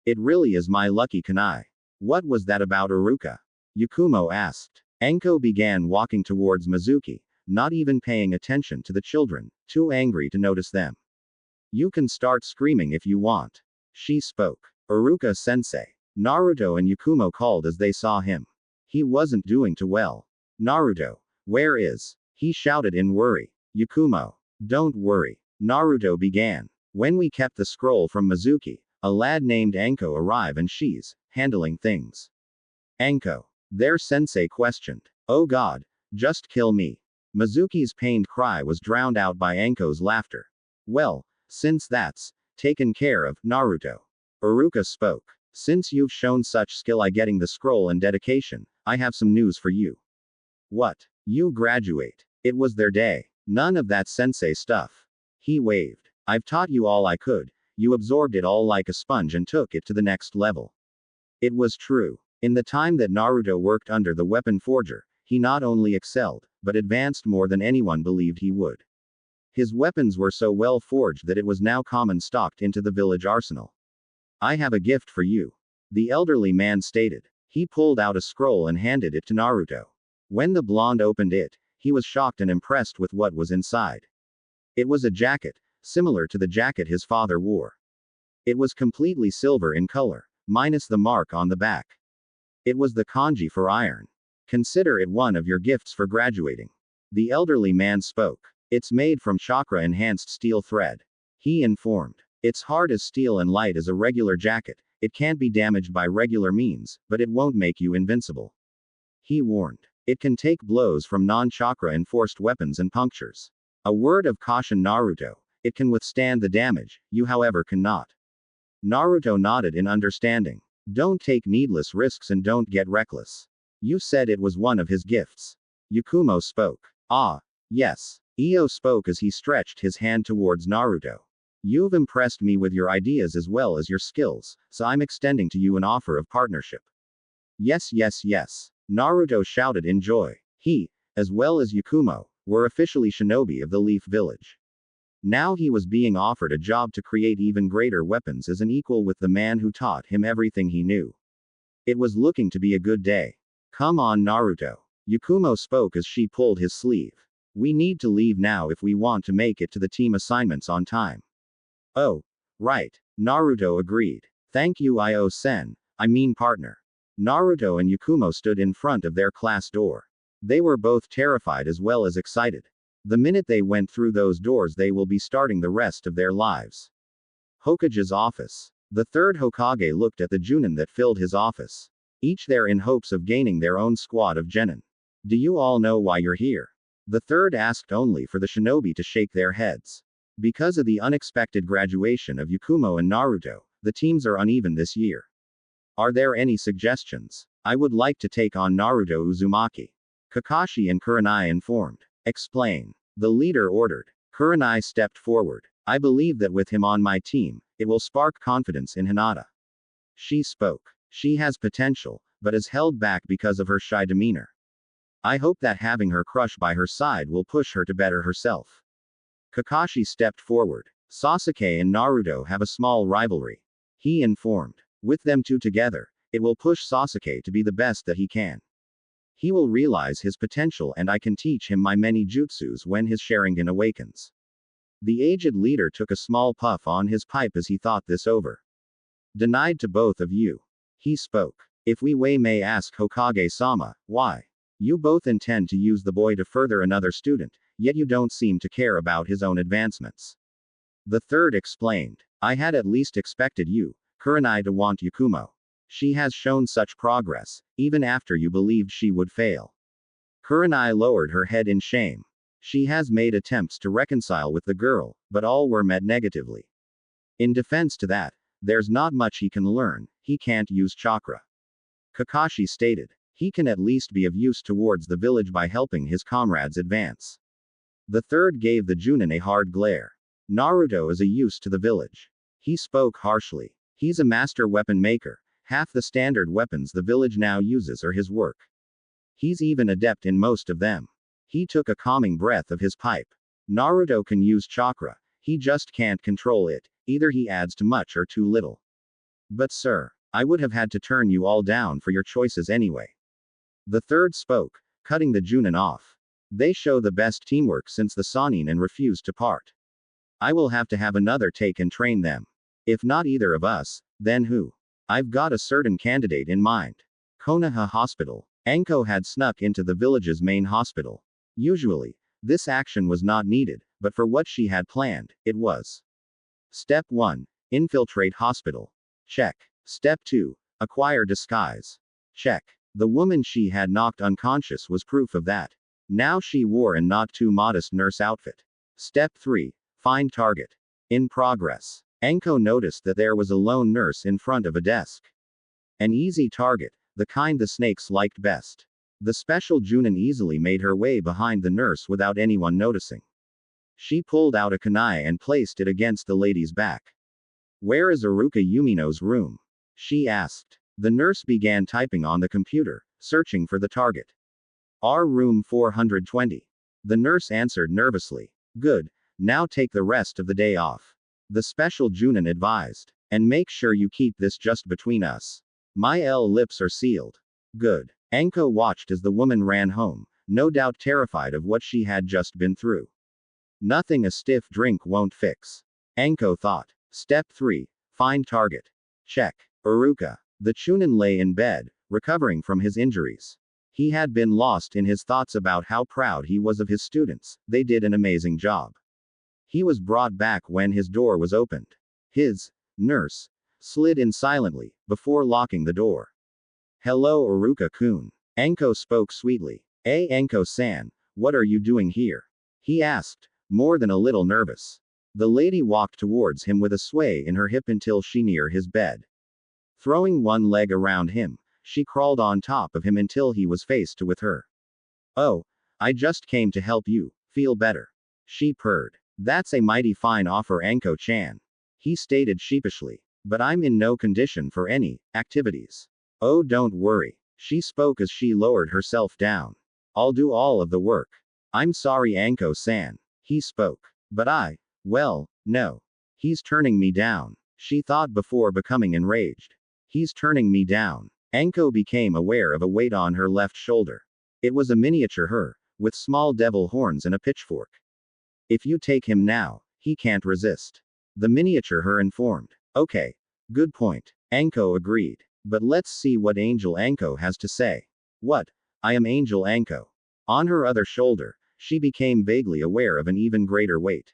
It really is my lucky kunai. What was that about Uruka? Yakumo asked. Anko began walking towards Mizuki, not even paying attention to the children, too angry to notice them. You can start screaming if you want. She spoke. Uruka-sensei. Naruto and Yakumo called as they saw him. He wasn't doing too well. Naruto. Where is? He shouted in worry. Yakumo. Don't worry. Naruto began. When we kept the scroll from Mizuki, a lad named Anko arrived and she's handling things. Anko. Their sensei questioned. Oh god. Just kill me. Mizuki's pained cry was drowned out by Anko's laughter. Well, since that's taken care of, Naruto. Uruka spoke. Since you've shown such skill at getting the scroll and dedication, I have some news for you. What? You graduate. It was their day. None of that sensei stuff. He waved. I've taught you all I could, you absorbed it all like a sponge and took it to the next level. It was true. In the time that Naruto worked under the weapon forger, he not only excelled, but advanced more than anyone believed he would. His weapons were so well forged that it was now common stocked into the village arsenal. I have a gift for you. The elderly man stated. He pulled out a scroll and handed it to Naruto. When the blonde opened it, he was shocked and impressed with what was inside. It was a jacket, similar to the jacket his father wore. It was completely silver in color, minus the mark on the back. It was the kanji for iron. Consider it one of your gifts for graduating. The elderly man spoke. It's made from chakra enhanced steel thread. He informed. It's hard as steel and light as a regular jacket, it can't be damaged by regular means, but it won't make you invincible. He warned. It can take blows from non-chakra enforced weapons and punctures. A word of caution Naruto, it can withstand the damage, you however cannot. Naruto nodded in understanding. Don't take needless risks and don't get reckless. You said it was one of his gifts. Yakumo spoke. Ah, yes. Io spoke as he stretched his hand towards Naruto. You've impressed me with your ideas as well as your skills, so I'm extending to you an offer of partnership. Yes, yes, yes. Naruto shouted in joy. He, as well as Yakumo, were officially shinobi of the Leaf Village. Now he was being offered a job to create even greater weapons as an equal with the man who taught him everything he knew. It was looking to be a good day. Come on, Naruto. Yakumo spoke as she pulled his sleeve. We need to leave now if we want to make it to the team assignments on time. Oh, right. Naruto agreed. Thank you Io-sen, I mean partner. Naruto and Yakumo stood in front of their class door. They were both terrified as well as excited. The minute they went through those doors they will be starting the rest of their lives. Hokage's office. The third Hokage looked at the Junin that filled his office. Each there in hopes of gaining their own squad of genin. Do you all know why you're here? The third asked, only for the shinobi to shake their heads. Because of the unexpected graduation of Yakumo and Naruto, the teams are uneven this year. Are there any suggestions? I would like to take on Naruto Uzumaki. Kakashi and Kurenai informed. Explain. The leader ordered. Kurenai stepped forward. I believe that with him on my team, it will spark confidence in Hinata. She spoke. She has potential, but is held back because of her shy demeanor. I hope that having her crush by her side will push her to better herself. Kakashi stepped forward. Sasuke and Naruto have a small rivalry. He informed. With them two together, it will push Sasuke to be the best that he can. He will realize his potential and I can teach him my many jutsus when his Sharingan awakens. The aged leader took a small puff on his pipe as he thought this over. Denied to both of you. He spoke. If we may ask Hokage-sama, why? You both intend to use the boy to further another student, yet you don't seem to care about his own advancements. The third explained. I had at least expected you, Kurenai, to want Yakumo. She has shown such progress, even after you believed she would fail. Kurenai lowered her head in shame. She has made attempts to reconcile with the girl, but all were met negatively. In defense to that, there's not much he can learn, he can't use chakra. Kakashi stated. He can at least be of use towards the village by helping his comrades advance. The third gave the Junin a hard glare. Naruto is a use to the village. He spoke harshly. He's a master weapon maker. Half the standard weapons the village now uses are his work. He's even adept in most of them. He took a calming breath of his pipe. Naruto can use chakra. He just can't control it. Either he adds too much or too little. But sir, I would have had to turn you all down for your choices anyway. The third spoke, cutting the Junin off. They show the best teamwork since the Sannin and refuse to part. I will have to have another take and train them. If not either of us, then who? I've got a certain candidate in mind. Konoha Hospital. Anko had snuck into the village's main hospital. Usually, this action was not needed, but for what she had planned, it was. Step 1. Infiltrate hospital. Check. Step 2. Acquire disguise. Check. The woman she had knocked unconscious was proof of that. Now she wore a not too modest nurse outfit. Step 3. Find target. In progress. Anko noticed that there was a lone nurse in front of a desk. An easy target, the kind the snakes liked best. The special Junin easily made her way behind the nurse without anyone noticing. She pulled out a kunai and placed it against the lady's back. Where is Iruka Yumino's room? She asked. The nurse began typing on the computer, searching for the target. Our room 420. The nurse answered nervously. Good, now take the rest of the day off. The special Junin advised. And make sure you keep this just between us. My lips are sealed. Good. Anko watched as the woman ran home, no doubt terrified of what she had just been through. Nothing a stiff drink won't fix. Anko thought. Step 3. Find target. Check. Iruka. The Chunin lay in bed, recovering from his injuries. He had been lost in his thoughts about how proud he was of his students, they did an amazing job. He was brought back when his door was opened. His nurse slid in silently, before locking the door. Hello Iruka-kun. Anko spoke sweetly. Anko-san, what are you doing here? He asked, more than a little nervous. The lady walked towards him with a sway in her hip until she near his bed. Throwing one leg around him, she crawled on top of him until he was face to with her. Oh, I just came to help you feel better. She purred. That's a mighty fine offer, Anko-chan. He stated sheepishly. But I'm in no condition for any activities. Oh, don't worry. She spoke as she lowered herself down. I'll do all of the work. I'm sorry, Anko-san. He spoke. But well, no. He's turning me down. She thought before becoming enraged. He's turning me down. Anko became aware of a weight on her left shoulder. It was a miniature her, with small devil horns and a pitchfork. If you take him now, he can't resist. The miniature her informed. Okay. Good point. Anko agreed. But let's see what Angel Anko has to say. What? I am Angel Anko. On her other shoulder, she became vaguely aware of an even greater weight.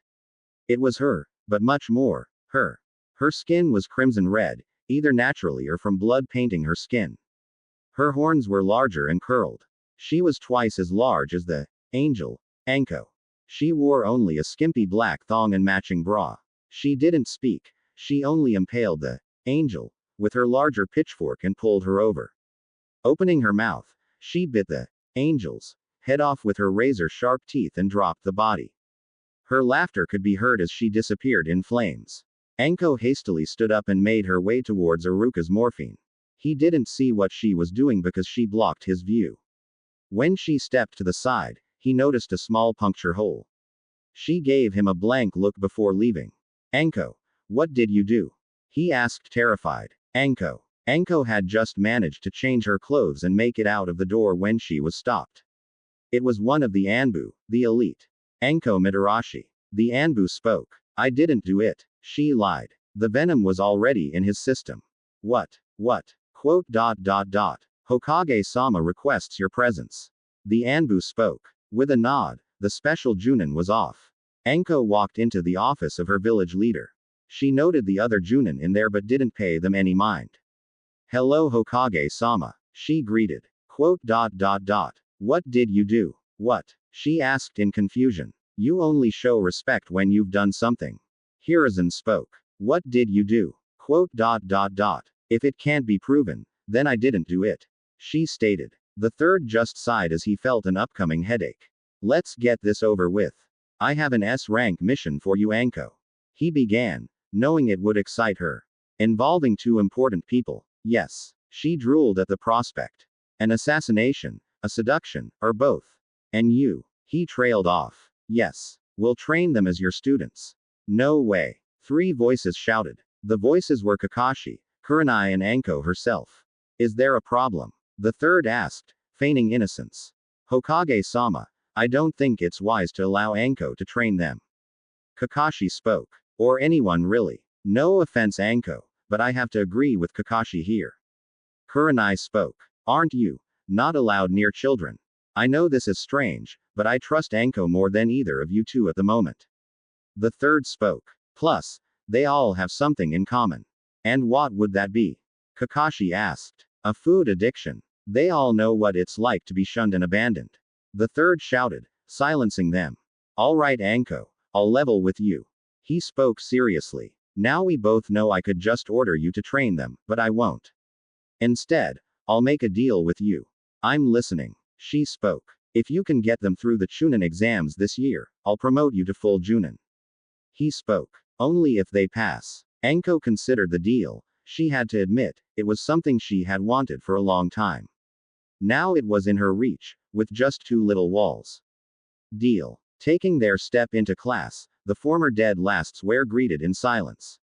It was her, but much more, her. Her skin was crimson red, either naturally or from blood painting her skin. Her horns were larger and curled. She was twice as large as the angel, Anko. She wore only a skimpy black thong and matching bra. She didn't speak, she only impaled the angel with her larger pitchfork and pulled her over. Opening her mouth, she bit the angel's head off with her razor-sharp teeth and dropped the body. Her laughter could be heard as she disappeared in flames. Anko hastily stood up and made her way towards Aruka's morphine. He didn't see what she was doing because she blocked his view. When she stepped to the side, he noticed a small puncture hole. She gave him a blank look before leaving. Anko, what did you do? He asked, terrified. Anko had just managed to change her clothes and make it out of the door when she was stopped. It was one of the Anbu, the elite. Anko Mitarashi. The Anbu spoke. I didn't do it. She lied. The venom was already in his system. What? Quote. Hokage-sama requests your presence. The Anbu spoke. With a nod, the special Junin was off. Anko walked into the office of her village leader. She noted the other Junin in there but didn't pay them any mind. Hello Hokage-sama, she greeted. Quote. What did you do? What? She asked in confusion. You only show respect when you've done something. Hiruzen spoke. What did you do? Quote. If it can't be proven, then I didn't do it. She stated. The third just sighed as he felt an upcoming headache. Let's get this over with. I have an S-rank mission for you, Anko. He began, knowing it would excite her. Involving two important people. Yes. She drooled at the prospect. An assassination, a seduction, or both. And you. He trailed off. Yes. We'll train them as your students. No way. Three voices shouted. The voices were Kakashi, Kurenai and Anko herself. Is there a problem? The third asked, feigning innocence. Hokage-sama, I don't think it's wise to allow Anko to train them. Kakashi spoke. Or anyone really. No offense Anko, but I have to agree with Kakashi here. Kurenai spoke. Aren't you not allowed near children? I know this is strange, but I trust Anko more than either of you two at the moment. The third spoke. Plus, they all have something in common. And what would that be? Kakashi asked. A food addiction. They all know what it's like to be shunned and abandoned. The third shouted, silencing them. All right Anko, I'll level with you. He spoke seriously. Now we both know I could just order you to train them, but I won't. Instead, I'll make a deal with you. I'm listening. She spoke. If you can get them through the Chunin exams this year, I'll promote you to full Junin. He spoke. Only if they pass. Anko considered the deal. She had to admit, it was something she had wanted for a long time. Now it was in her reach, with just two little walls. Deal. Taking their step into class, the former dead lasts were greeted in silence.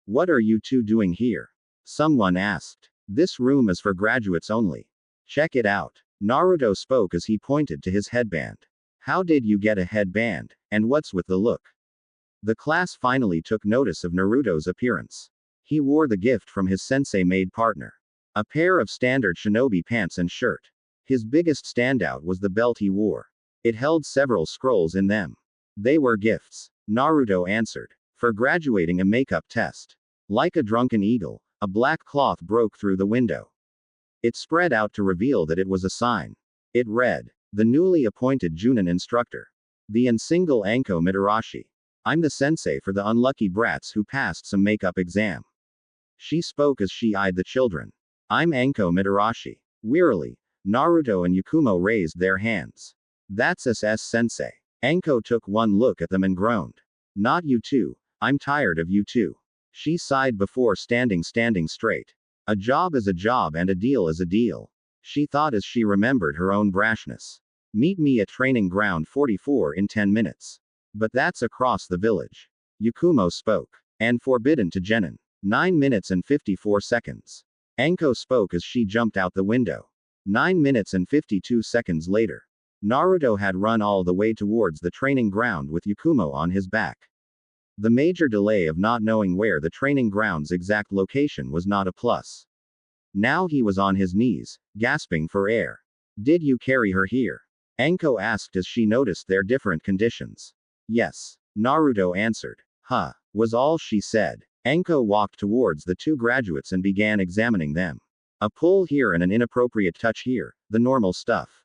What are you two doing here? Someone asked. This room is for graduates only. Check it out. Naruto spoke as he pointed to his headband. How did you get a headband, and what's with the look? The class finally took notice of Naruto's appearance. He wore the gift from his sensei-made partner. A pair of standard shinobi pants and shirt. His biggest standout was the belt he wore. It held several scrolls in them. They were gifts. Naruto answered. For graduating a makeup test. Like a drunken eagle, a black cloth broke through the window. It spread out to reveal that it was a sign. It read, the newly appointed Junin instructor. The single Anko Mitarashi. I'm the sensei for the unlucky brats who passed some makeup exam. She spoke as she eyed the children. I'm Anko Mitarashi. Wearily, Naruto and Yakumo raised their hands. That's SS sensei. Anko took one look at them and groaned. Not you two. I'm tired of you two. She sighed before standing straight. A job is a job and a deal is a deal. She thought as she remembered her own brashness. Meet me at training ground 44 in 10 minutes. But that's across the village. Yakumo spoke. And forbidden to Genin. 9 minutes and 54 seconds. Anko spoke as she jumped out the window. 9 minutes and 52 seconds later. Naruto had run all the way towards the training ground with Yakumo on his back. The major delay of not knowing where the training ground's exact location was not a plus. Now he was on his knees, gasping for air. Did you carry her here? Anko asked as she noticed their different conditions. Yes. Naruto answered. Huh, was all she said. Anko walked towards the two graduates and began examining them. A pull here and an inappropriate touch here, the normal stuff.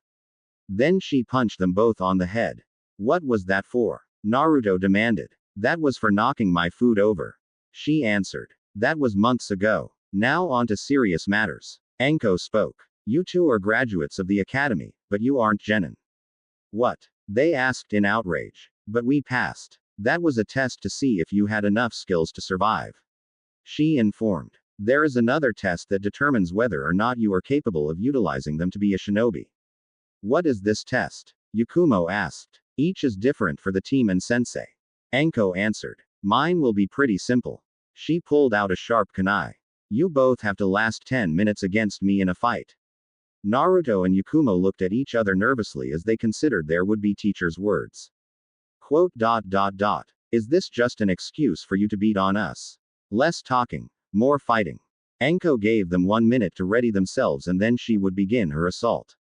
Then she punched them both on the head. What was that for? Naruto demanded. That was for knocking my food over. She answered. That was months ago. Now on to serious matters. Anko spoke. You two are graduates of the academy, but you aren't genin. What? They asked in outrage. But we passed. That was a test to see if you had enough skills to survive. She informed. There is another test that determines whether or not you are capable of utilizing them to be a shinobi. What is this test? Yakumo asked. Each is different for the team and sensei. Anko answered. Mine will be pretty simple. She pulled out a sharp kunai. You both have to last 10 minutes against me in a fight. Naruto and Yakumo looked at each other nervously as they considered their would-be teacher's words. Quote. Is this just an excuse for you to beat on us? Less talking, more fighting. Anko gave them 1 minute to ready themselves and then she would begin her assault.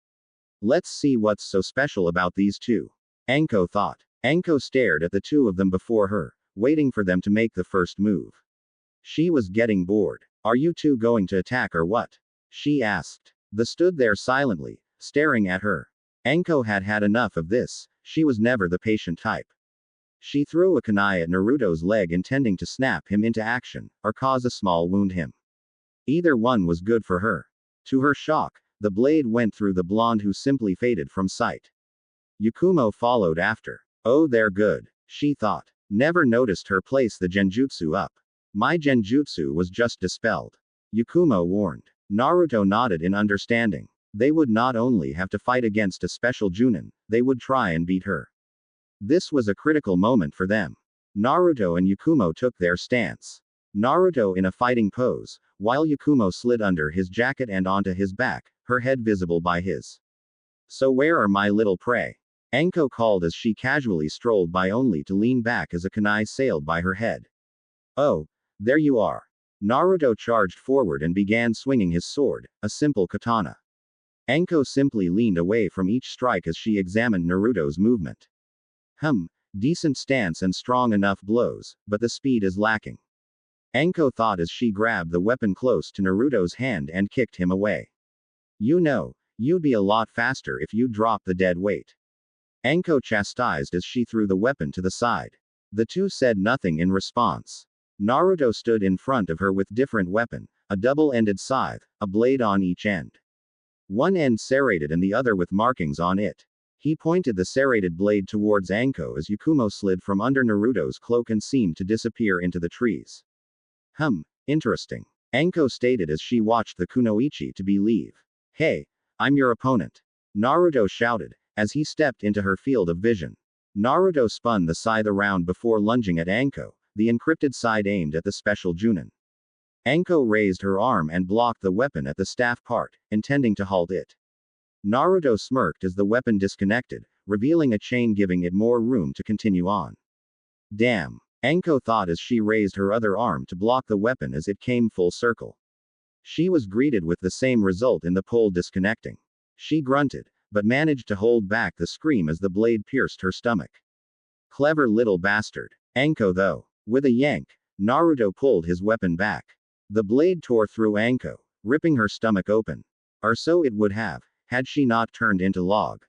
Let's see what's so special about these two. Anko thought. Anko stared at the two of them before her, waiting for them to make the first move. She was getting bored. Are you two going to attack or what? She asked. They stood there silently, staring at her. Anko had had enough of this. She was never the patient type. She threw a kunai at Naruto's leg intending to snap him into action, or cause a small wound him. Either one was good for her. To her shock, the blade went through the blonde who simply faded from sight. Yakumo followed after. Oh, they're good, she thought. Never noticed her place the genjutsu up. My genjutsu was just dispelled. Yakumo warned. Naruto nodded in understanding. They would not only have to fight against a special Junin, they would try and beat her. This was a critical moment for them. Naruto and Yakumo took their stance. Naruto in a fighting pose, while Yakumo slid under his jacket and onto his back, her head visible by his. So where are my little prey? Anko called as she casually strolled by only to lean back as a kunai sailed by her head. Oh, there you are. Naruto charged forward and began swinging his sword, a simple katana. Anko simply leaned away from each strike as she examined Naruto's movement. Decent stance and strong enough blows, but the speed is lacking. Anko thought as she grabbed the weapon close to Naruto's hand and kicked him away. You know, you'd be a lot faster if you dropped the dead weight. Anko chastised as she threw the weapon to the side. The two said nothing in response. Naruto stood in front of her with different weapon, a double-ended scythe, a blade on each end. One end serrated and the other with markings on it. He pointed the serrated blade towards Anko as Yakumo slid from under Naruto's cloak and seemed to disappear into the trees. Interesting. Anko stated as she watched the kunoichi to believe. Hey, I'm your opponent. Naruto shouted, as he stepped into her field of vision. Naruto spun the scythe around before lunging at Anko, the encrypted side aimed at the special Junin. Anko raised her arm and blocked the weapon at the staff part, intending to halt it. Naruto smirked as the weapon disconnected, revealing a chain giving it more room to continue on. Damn, Anko thought as she raised her other arm to block the weapon as it came full circle. She was greeted with the same result in the pole disconnecting. She grunted, but managed to hold back the scream as the blade pierced her stomach. Clever little bastard. Anko though. With a yank, Naruto pulled his weapon back. The blade tore through Anko, ripping her stomach open. Or so it would have, had she not turned into log.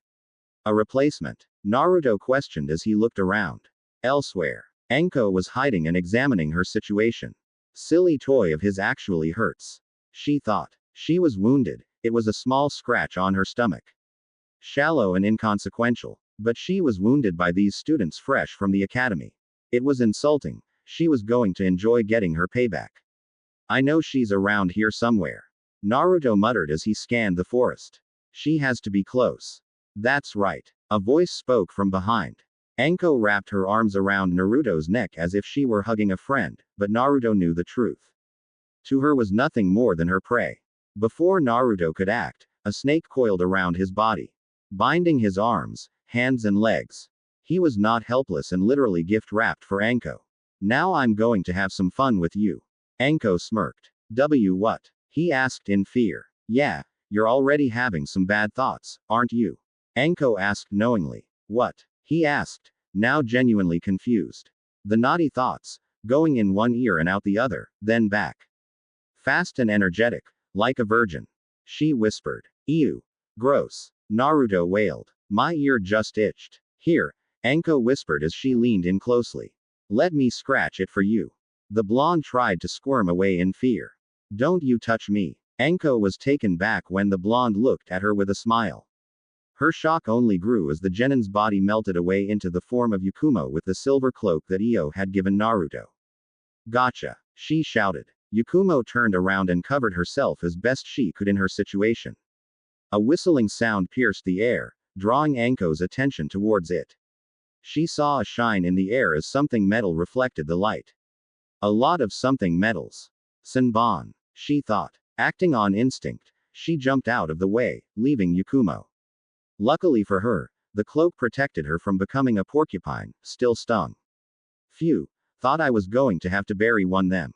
A replacement? Naruto questioned as he looked around. Elsewhere, Anko was hiding and examining her situation. Silly toy of his actually hurts. She thought. She was wounded, it was a small scratch on her stomach. Shallow and inconsequential. But she was wounded by these students fresh from the academy. It was insulting. She was going to enjoy getting her payback. I know she's around here somewhere. Naruto muttered as he scanned the forest. She has to be close. That's right. A voice spoke from behind. Anko wrapped her arms around Naruto's neck as if she were hugging a friend, but Naruto knew the truth. To her was nothing more than her prey. Before Naruto could act, a snake coiled around his body, binding his arms, hands and legs. He was not helpless and literally gift-wrapped for Anko. Now I'm going to have some fun with you. Anko smirked. What? He asked in fear. Yeah, you're already having some bad thoughts, aren't you? Anko asked knowingly. What? He asked, now genuinely confused. The naughty thoughts, going in one ear and out the other, then back. Fast and energetic, like a virgin. She whispered. Ew. Gross. Naruto wailed. My ear just itched. Here, Anko whispered as she leaned in closely. Let me scratch it for you. The blonde tried to squirm away in fear. Don't you touch me. Anko was taken back when the blonde looked at her with a smile. Her shock only grew as the genin's body melted away into the form of Yakumo with the silver cloak that Io had given Naruto. Gotcha! She shouted. Yakumo turned around and covered herself as best she could in her situation. A whistling sound pierced the air, drawing Anko's attention towards it. She saw a shine in the air as something metal reflected the light. A lot of something metals. Senbon, she thought. Acting on instinct, she jumped out of the way, leaving Yakumo. Luckily for her, the cloak protected her from becoming a porcupine, still stung. Phew, thought I was going to have to bury one them.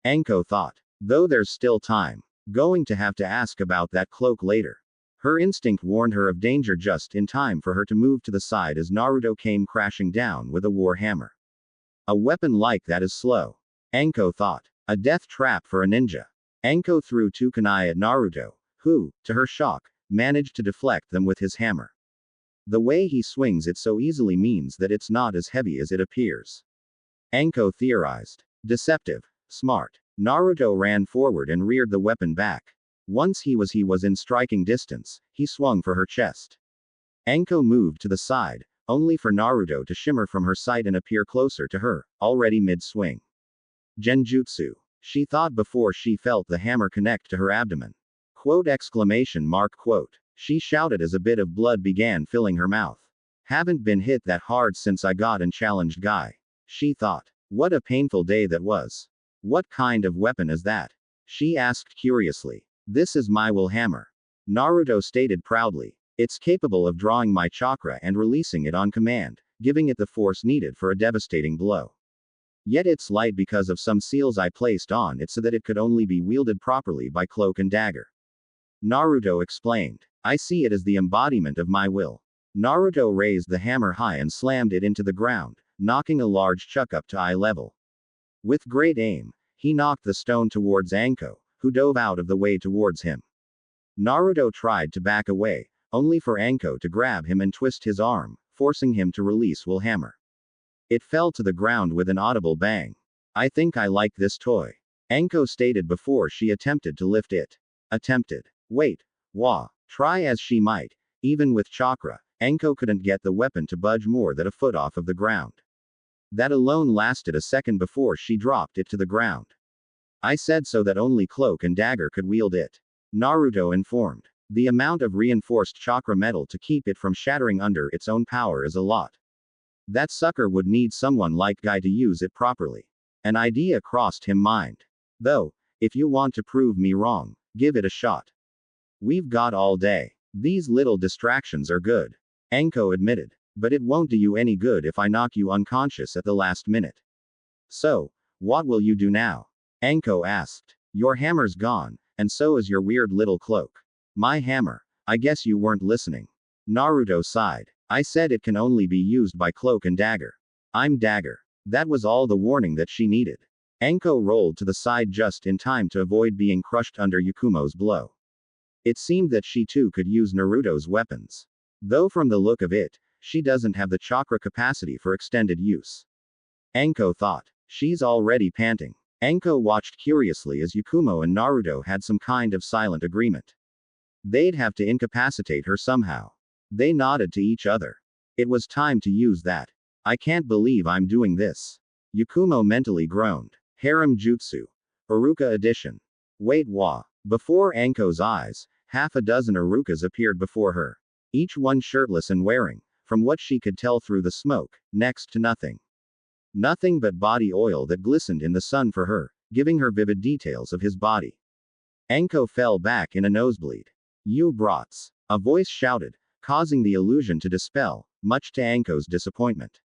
Anko thought. Though there's still time. Going to have to ask about that cloak later. Her instinct warned her of danger just in time for her to move to the side as Naruto came crashing down with a war hammer. A weapon like that is slow. Anko thought. A death trap for a ninja. Anko threw two kunai at Naruto, who, to her shock, managed to deflect them with his hammer. The way he swings it so easily means that it's not as heavy as it appears. Anko theorized. Deceptive. Smart. Naruto ran forward and reared the weapon back. Once he was in striking distance, he swung for her chest. Anko moved to the side, only for Naruto to shimmer from her sight and appear closer to her, already mid-swing. Genjutsu. She thought before she felt the hammer connect to her abdomen. Quote exclamation mark quote. She shouted as a bit of blood began filling her mouth. Haven't been hit that hard since I got and challenged Guy. She thought. What a painful day that was. What kind of weapon is that? She asked curiously. This is my will hammer. Naruto stated proudly. It's capable of drawing my chakra and releasing it on command, giving it the force needed for a devastating blow. Yet it's light because of some seals I placed on it so that it could only be wielded properly by cloak and dagger. Naruto explained. I see it as the embodiment of my will. Naruto raised the hammer high and slammed it into the ground, knocking a large chunk up to eye level. With great aim, he knocked the stone towards Anko, who dove out of the way towards him. Naruto tried to back away, only for Anko to grab him and twist his arm, forcing him to release will hammer. It fell to the ground with an audible bang. I think I like this toy. Anko stated before she attempted to lift it. Attempted. Wait. Wah. Try as she might, even with chakra, Anko couldn't get the weapon to budge more than a foot off of the ground. That alone lasted a second before she dropped it to the ground. I said so that only cloak and dagger could wield it. Naruto informed. The amount of reinforced chakra metal to keep it from shattering under its own power is a lot. That sucker would need someone like Guy to use it properly. An idea crossed him mind. Though, if you want to prove me wrong, give it a shot. We've got all day. These little distractions are good. Anko admitted. But it won't do you any good if I knock you unconscious at the last minute. So, what will you do now? Anko asked. Your hammer's gone, and so is your weird little cloak. My hammer. I guess you weren't listening. Naruto sighed. I said it can only be used by cloak and dagger. I'm dagger. That was all the warning that she needed. Anko rolled to the side just in time to avoid being crushed under Yakumo's blow. It seemed that she too could use Naruto's weapons. Though from the look of it, she doesn't have the chakra capacity for extended use. Anko thought. She's already panting. Anko watched curiously as Yakumo and Naruto had some kind of silent agreement. They'd have to incapacitate her somehow. They nodded to each other. It was time to use that. I can't believe I'm doing this. Yakumo mentally groaned. Harem Jutsu. Iruka edition. Wait wah. Before Anko's eyes, half a dozen Irukas appeared before her. Each one shirtless and wearing, from what she could tell through the smoke, next to nothing. Nothing but body oil that glistened in the sun for her, giving her vivid details of his body. Anko fell back in a nosebleed. You brats. A voice shouted, causing the illusion to dispel, much to Anko's disappointment.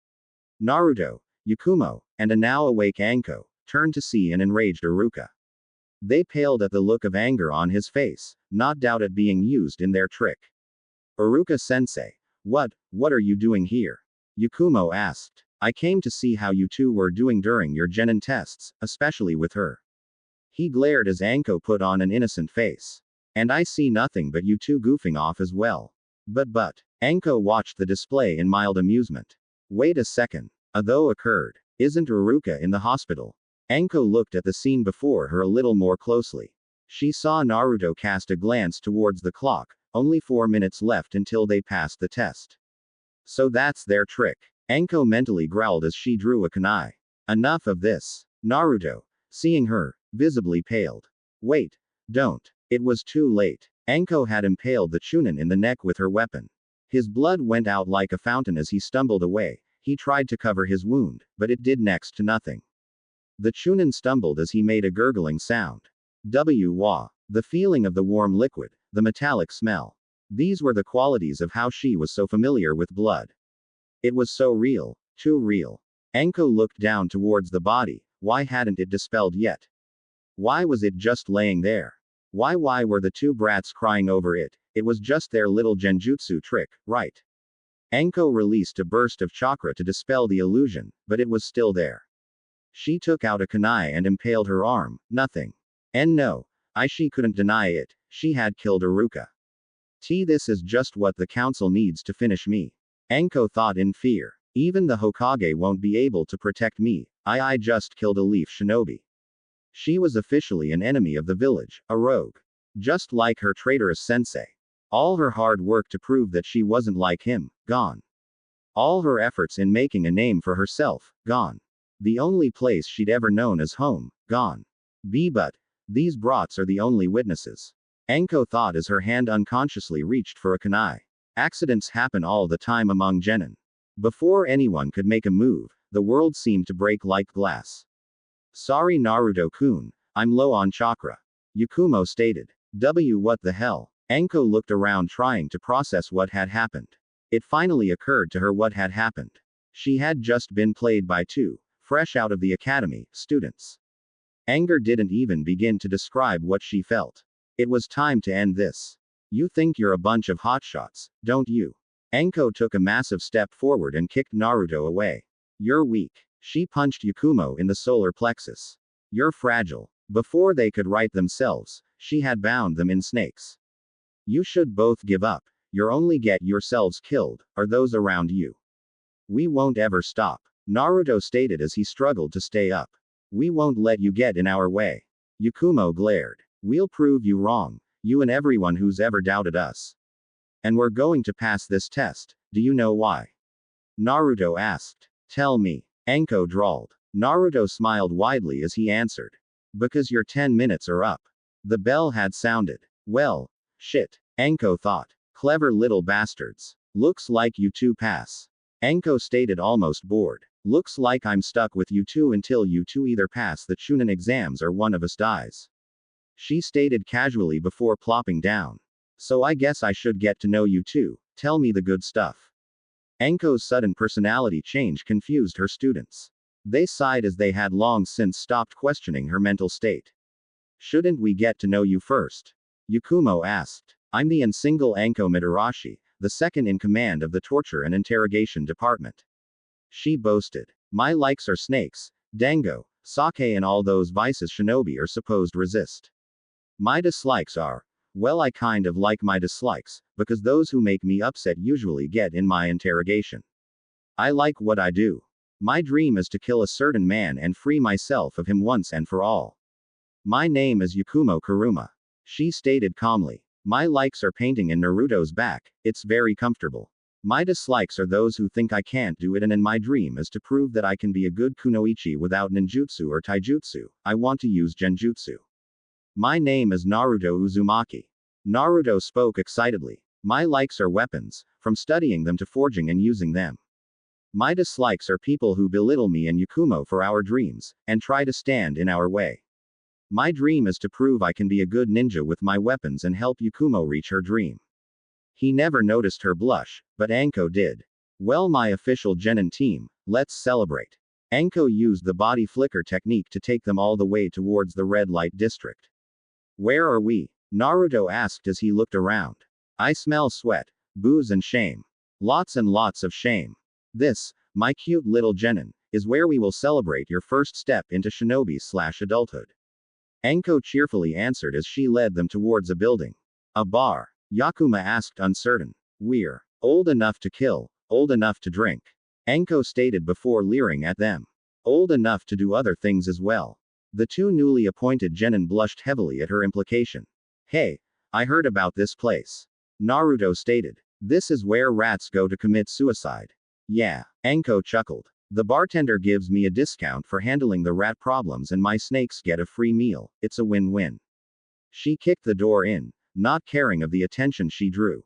Naruto, Yakumo, and a now awake Anko, turned to see an enraged Iruka. They paled at the look of anger on his face, not doubt at being used in their trick. Iruka-sensei. What are you doing here? Yakumo asked. I came to see how you two were doing during your genin tests, especially with her. He glared as Anko put on an innocent face. And I see nothing but you two goofing off as well. But, Anko watched the display in mild amusement. Wait a second. A though occurred. Isn't Uruka in the hospital? Anko looked at the scene before her a little more closely. She saw Naruto cast a glance towards the clock, only 4 minutes left until they passed the test. So that's their trick. Anko mentally growled as she drew a kunai. Enough of this. Naruto, seeing her, visibly paled. Wait. Don't. It was too late. Anko had impaled the Chunin in the neck with her weapon. His blood went out like a fountain as he stumbled away. He tried to cover his wound, but it did next to nothing. The Chunin stumbled as he made a gurgling sound. Wah. The feeling of the warm liquid, the metallic smell. These were the qualities of how she was so familiar with blood. It was so real, too real. Anko looked down towards the body. Why hadn't it dispelled yet? Why was it just laying there? Why were the two brats crying over it? It was just their little genjutsu trick, right? Anko released a burst of chakra to dispel the illusion, but it was still there. She took out a kunai and impaled her arm. Nothing. And no, she couldn't deny it. She had killed Uruka. This is just what the council needs to finish me. Anko thought in fear. Even the Hokage won't be able to protect me. I just killed a leaf shinobi. She was officially an enemy of the village, a rogue. Just like her traitorous sensei. All her hard work to prove that she wasn't like him, gone. All her efforts in making a name for herself, gone. The only place she'd ever known as home, gone. But these brats are the only witnesses. Anko thought as her hand unconsciously reached for a kunai. Accidents happen all the time among genin. Before anyone could make a move, the world seemed to break like glass. Sorry Naruto-kun, I'm low on chakra. Yakumo stated. What the hell? Anko looked around trying to process what had happened. It finally occurred to her what had happened. She had just been played by two, fresh out of the academy, students. Anger didn't even begin to describe what she felt. It was time to end this. You think you're a bunch of hotshots, don't you? Anko took a massive step forward and kicked Naruto away. You're weak. She punched Yakumo in the solar plexus. You're fragile. Before they could right themselves, she had bound them in snakes. You should both give up. You'll only get yourselves killed, or those around you. We won't ever stop. Naruto stated as he struggled to stay up. We won't let you get in our way. Yakumo glared. We'll prove you wrong, you and everyone who's ever doubted us. And we're going to pass this test. Do you know why? Naruto asked. Tell me. Anko drawled. Naruto smiled widely as he answered. Because your 10 minutes are up. The bell had sounded. Well, shit. Anko thought. Clever little bastards. Looks like you two pass. Anko stated almost bored. Looks like I'm stuck with you two until you two either pass the Chunin exams or one of us dies. She stated casually before plopping down. So I guess I should get to know you too. Tell me the good stuff. Anko's sudden personality change confused her students. They sighed as they had long since stopped questioning her mental state. Shouldn't we get to know you first? Yakumo asked. I'm the single Anko Midarashi, the second in command of the torture and interrogation department. She boasted. My likes are snakes, dango, sake and all those vices shinobi are supposed resist. My dislikes are, well, I kind of like my dislikes, because those who make me upset usually get in my interrogation. I like what I do. My dream is to kill a certain man and free myself of him once and for all. My name is Yakumo Kurama. She stated calmly. My likes are painting in Naruto's back, it's very comfortable. My dislikes are those who think I can't do it, and my dream is to prove that I can be a good kunoichi without ninjutsu or taijutsu. I want to use genjutsu. My name is Naruto Uzumaki. Naruto spoke excitedly. My likes are weapons, from studying them to forging and using them. My dislikes are people who belittle me and Yakumo for our dreams, and try to stand in our way. My dream is to prove I can be a good ninja with my weapons and help Yakumo reach her dream. He never noticed her blush, but Anko did. Well, my official genin team, let's celebrate. Anko used the body flicker technique to take them all the way towards the red light district. Where are we? Naruto asked as he looked around. I smell sweat, booze and shame. Lots and lots of shame. This, my cute little genin, is where we will celebrate your first step into shinobi/adulthood. Anko cheerfully answered as she led them towards a building. A bar. Yakuma asked uncertain. We're Old enough to kill, old enough to drink. Anko stated before leering at them. Old enough to do other things as well. The two newly appointed genin blushed heavily at her implication. Hey, I heard about this place. Naruto stated. This is where rats go to commit suicide. Yeah, Anko chuckled. The bartender gives me a discount for handling the rat problems and my snakes get a free meal. It's a win-win. She kicked the door in, not caring of the attention she drew.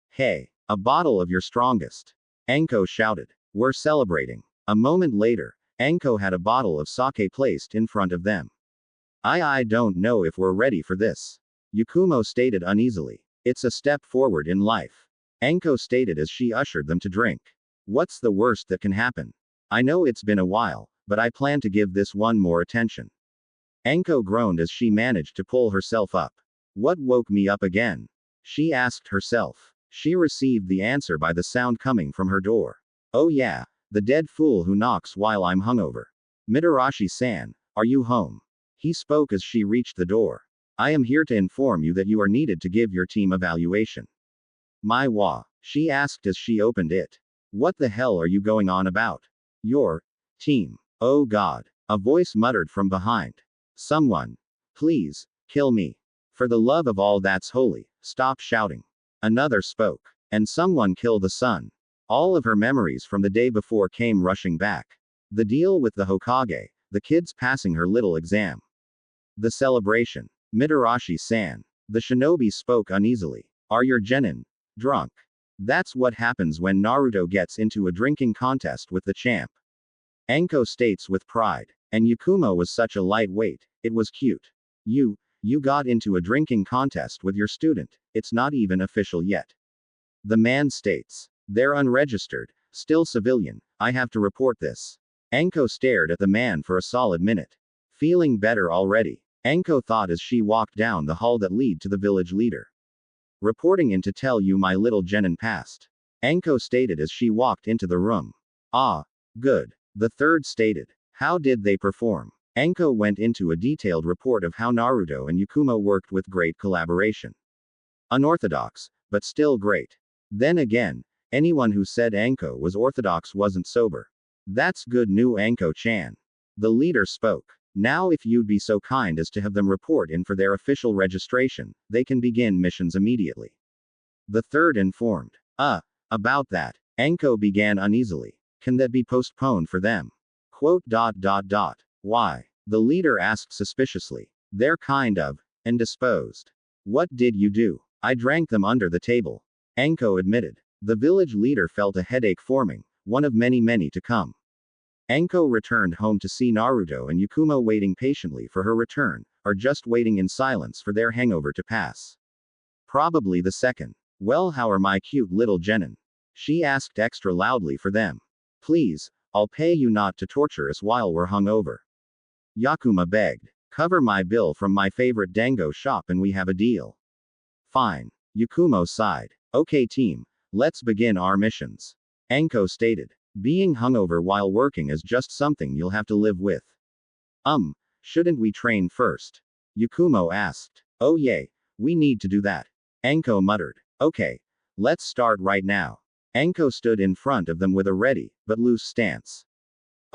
Hey, a bottle of your strongest. Anko shouted. We're celebrating. A moment later, Anko had a bottle of sake placed in front of them. I don't know if we're ready for this. Yakumo stated uneasily. It's a step forward in life. Anko stated as she ushered them to drink. What's the worst that can happen? I know it's been a while, but I plan to give this one more attention. Anko groaned as she managed to pull herself up. What woke me up again? She asked herself. She received the answer by the sound coming from her door. Oh yeah, the dead fool who knocks while I'm hungover. Mitarashi-san, are you home? He spoke as she reached the door. I am here to inform you that you are needed to give your team evaluation. My wa? She asked as she opened it. What the hell are you going on about? Your team. Oh God. A voice muttered from behind. Someone. Please, kill me. For the love of all that's holy, stop shouting. Another spoke. And someone kill the sun. All of her memories from the day before came rushing back. The deal with the Hokage, the kids passing her little exam. The celebration. Mitarashi-san. The shinobi spoke uneasily. Are your genin drunk? That's what happens when Naruto gets into a drinking contest with the champ. Anko states with pride. And Yakumo was such a lightweight, it was cute. You got into a drinking contest with your student, it's not even official yet. The man states. They're unregistered, still civilian, I have to report this. Anko stared at the man for a solid minute. Feeling better already, Anko thought as she walked down the hall that lead to the village leader. Reporting in to tell you my little genin passed. Anko stated as she walked into the room. Ah, good. The third stated. How did they perform? Anko went into a detailed report of how Naruto and Yakumo worked with great collaboration. Unorthodox, but still great. Then again, anyone who said Anko was orthodox wasn't sober. That's good new Anko-chan. The leader spoke. Now if you'd be so kind as to have them report in for their official registration, they can begin missions immediately. The third informed. About that. Anko began uneasily. Can that be postponed for them? Quote. Why? The leader asked suspiciously. They're kind of indisposed. What did you do? I drank them under the table. Anko admitted. The village leader felt a headache forming, one of many to come. Anko returned home to see Naruto and Yakumo waiting patiently for her return, or just waiting in silence for their hangover to pass. Probably the second. Well, how are my cute little genin? She asked extra loudly for them. Please, I'll pay you not to torture us while we're hungover. Yakumo begged. Cover my bill from my favorite dango shop and we have a deal. Fine. Yakumo sighed. Okay team, let's begin our missions. Anko stated. Being hungover while working is just something you'll have to live with. Shouldn't we train first? Yakumo asked. Oh yay, we need to do that. Anko muttered. Okay, let's start right now. Anko stood in front of them with a ready, but loose stance.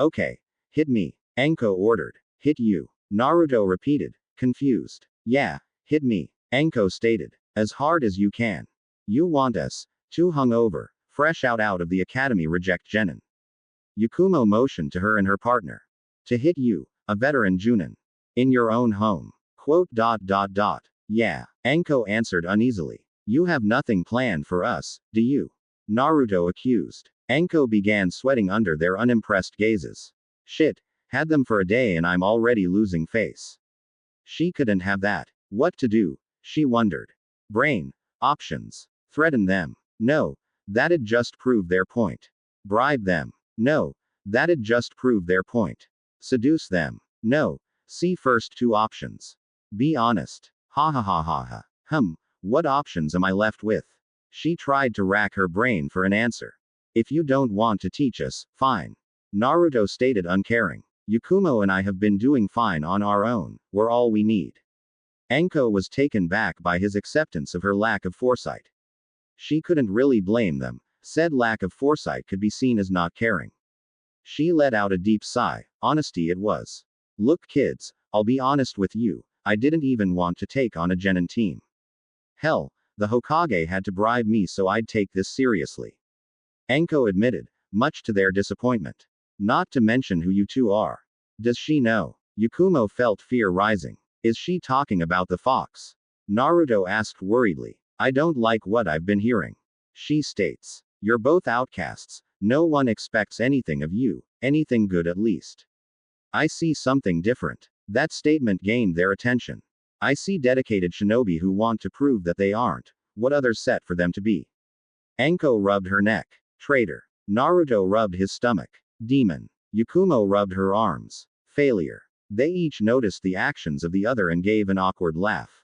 Okay, hit me, Anko ordered. Hit you, Naruto repeated, confused. Yeah, hit me, Anko stated. As hard as you can. You want us, too hungover, fresh out of the academy reject genin. Yakumo motioned to her and her partner. To hit you, a veteran Junin. In your own home. Quote. Yeah, Anko answered uneasily. You have nothing planned for us, do you? Naruto accused. Anko began sweating under their unimpressed gazes. Shit, had them for a day and I'm already losing face. She couldn't have that. What to do? She wondered. Brain. Options. Threaten them. No. That'd just prove their point. Bribe them. No. That'd just prove their point. Seduce them. No. See first two options. Be honest. Ha ha ha ha ha. What options am I left with? She tried to rack her brain for an answer. If you don't want to teach us, fine. Naruto stated uncaring. Yakumo and I have been doing fine on our own, we're all we need. Anko was taken back by his acceptance of her lack of foresight. She couldn't really blame them. Said lack of foresight could be seen as not caring. She let out a deep sigh. Honesty it was. Look, kids, I'll be honest with you. I didn't even want to take on a genin team. Hell, the Hokage had to bribe me so I'd take this seriously. Anko admitted, much to their disappointment. Not to mention who you two are. Does she know? Yakumo felt fear rising. Is she talking about the fox? Naruto asked worriedly. I don't like what I've been hearing. She states. You're both outcasts. No one expects anything of you, anything good at least. I see something different. That statement gained their attention. I see dedicated shinobi who want to prove that they aren't what others set for them to be. Anko rubbed her neck. Traitor. Naruto rubbed his stomach. Demon. Yakumo rubbed her arms. Failure. They each noticed the actions of the other and gave an awkward laugh.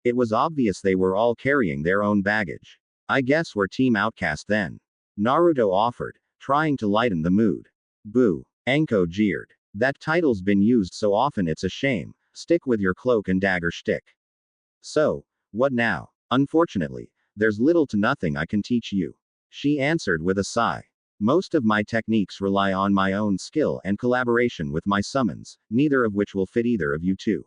It was obvious they were all carrying their own baggage. I guess we're team outcast then. Naruto offered, trying to lighten the mood. Boo. Anko jeered. That title's been used so often it's a shame. Stick with your cloak and dagger shtick. So, what now? Unfortunately, there's little to nothing I can teach you. She answered with a sigh. Most of my techniques rely on my own skill and collaboration with my summons, neither of which will fit either of you two.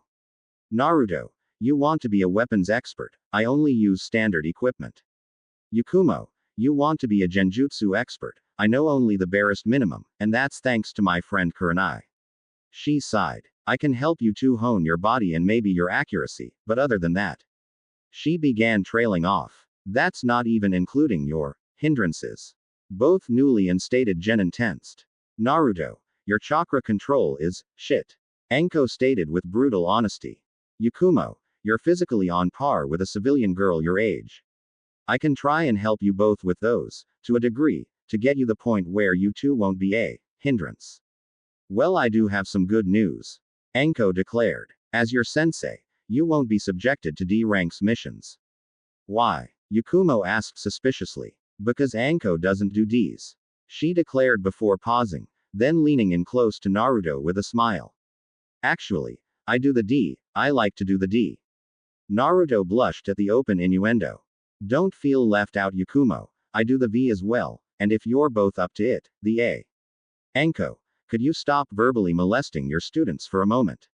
Naruto, you want to be a weapons expert. I only use standard equipment. Yakumo, you want to be a genjutsu expert. I know only the barest minimum, and that's thanks to my friend Kurama. She sighed. I can help you two hone your body and maybe your accuracy, but other than that. She began trailing off. That's not even including your hindrances. Both newly instated genin tensed. Naruto, your chakra control is shit. Anko stated with brutal honesty. Yakumo, you're physically on par with a civilian girl your age. I can try and help you both with those, to a degree, to get you the point where you two won't be a hindrance. Well, I do have some good news. Anko declared. As your sensei, you won't be subjected to D ranks missions. Why? Yakumo asked suspiciously. Because Anko doesn't do Ds. She declared before pausing, then leaning in close to Naruto with a smile. Actually, I do the D, I like to do the D. Naruto blushed at the open innuendo. Don't feel left out, Yakumo. I do the V as well, and if you're both up to it, the A. Anko, could you stop verbally molesting your students for a moment?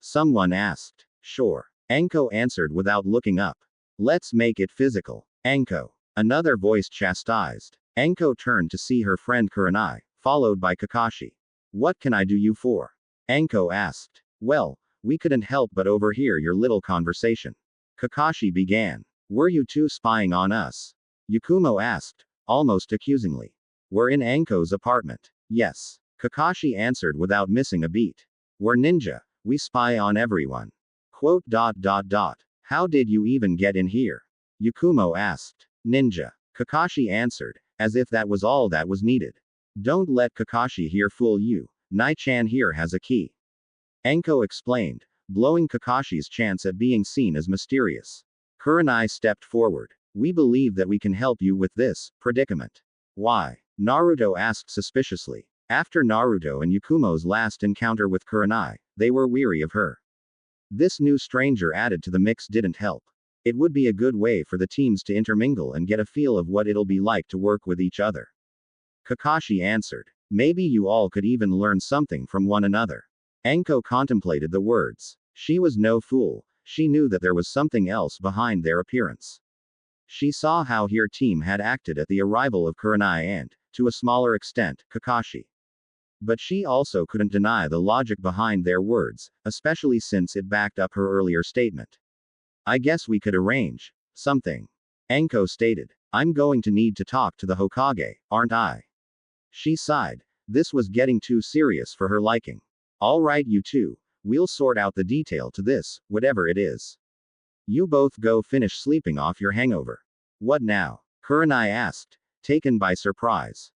Someone asked. Sure. Anko answered without looking up. Let's make it physical. Anko. Another voice chastised. Anko turned to see her friend Kurenai, followed by Kakashi. What can I do you for? Anko asked. Well, we couldn't help but overhear your little conversation. Kakashi began. Were you two spying on us? Yakumo asked, almost accusingly. We're in Anko's apartment. Yes. Kakashi answered without missing a beat. We're ninja, we spy on everyone. Quote. How did you even get in here? Yakumo asked. Ninja. Kakashi answered, as if that was all that was needed. Don't let Kakashi here fool you. Nai-chan here has a key. Anko explained, blowing Kakashi's chance at being seen as mysterious. Kurenai stepped forward. We believe that we can help you with this predicament. Why? Naruto asked suspiciously. After Naruto and Yakumo's last encounter with Kurenai, they were weary of her. This new stranger added to the mix didn't help. It would be a good way for the teams to intermingle and get a feel of what it'll be like to work with each other. Kakashi answered. Maybe you all could even learn something from one another. Anko contemplated the words. She was no fool. She knew that there was something else behind their appearance. She saw how her team had acted at the arrival of Kurenai and, to a smaller extent, Kakashi. But she also couldn't deny the logic behind their words, especially since it backed up her earlier statement. I guess we could arrange something. Anko stated. I'm going to need to talk to the Hokage, aren't I? She sighed. This was getting too serious for her liking. All right, you two. We'll sort out the detail to this, whatever it is. You both go finish sleeping off your hangover. What now? Kurenai asked, taken by surprise.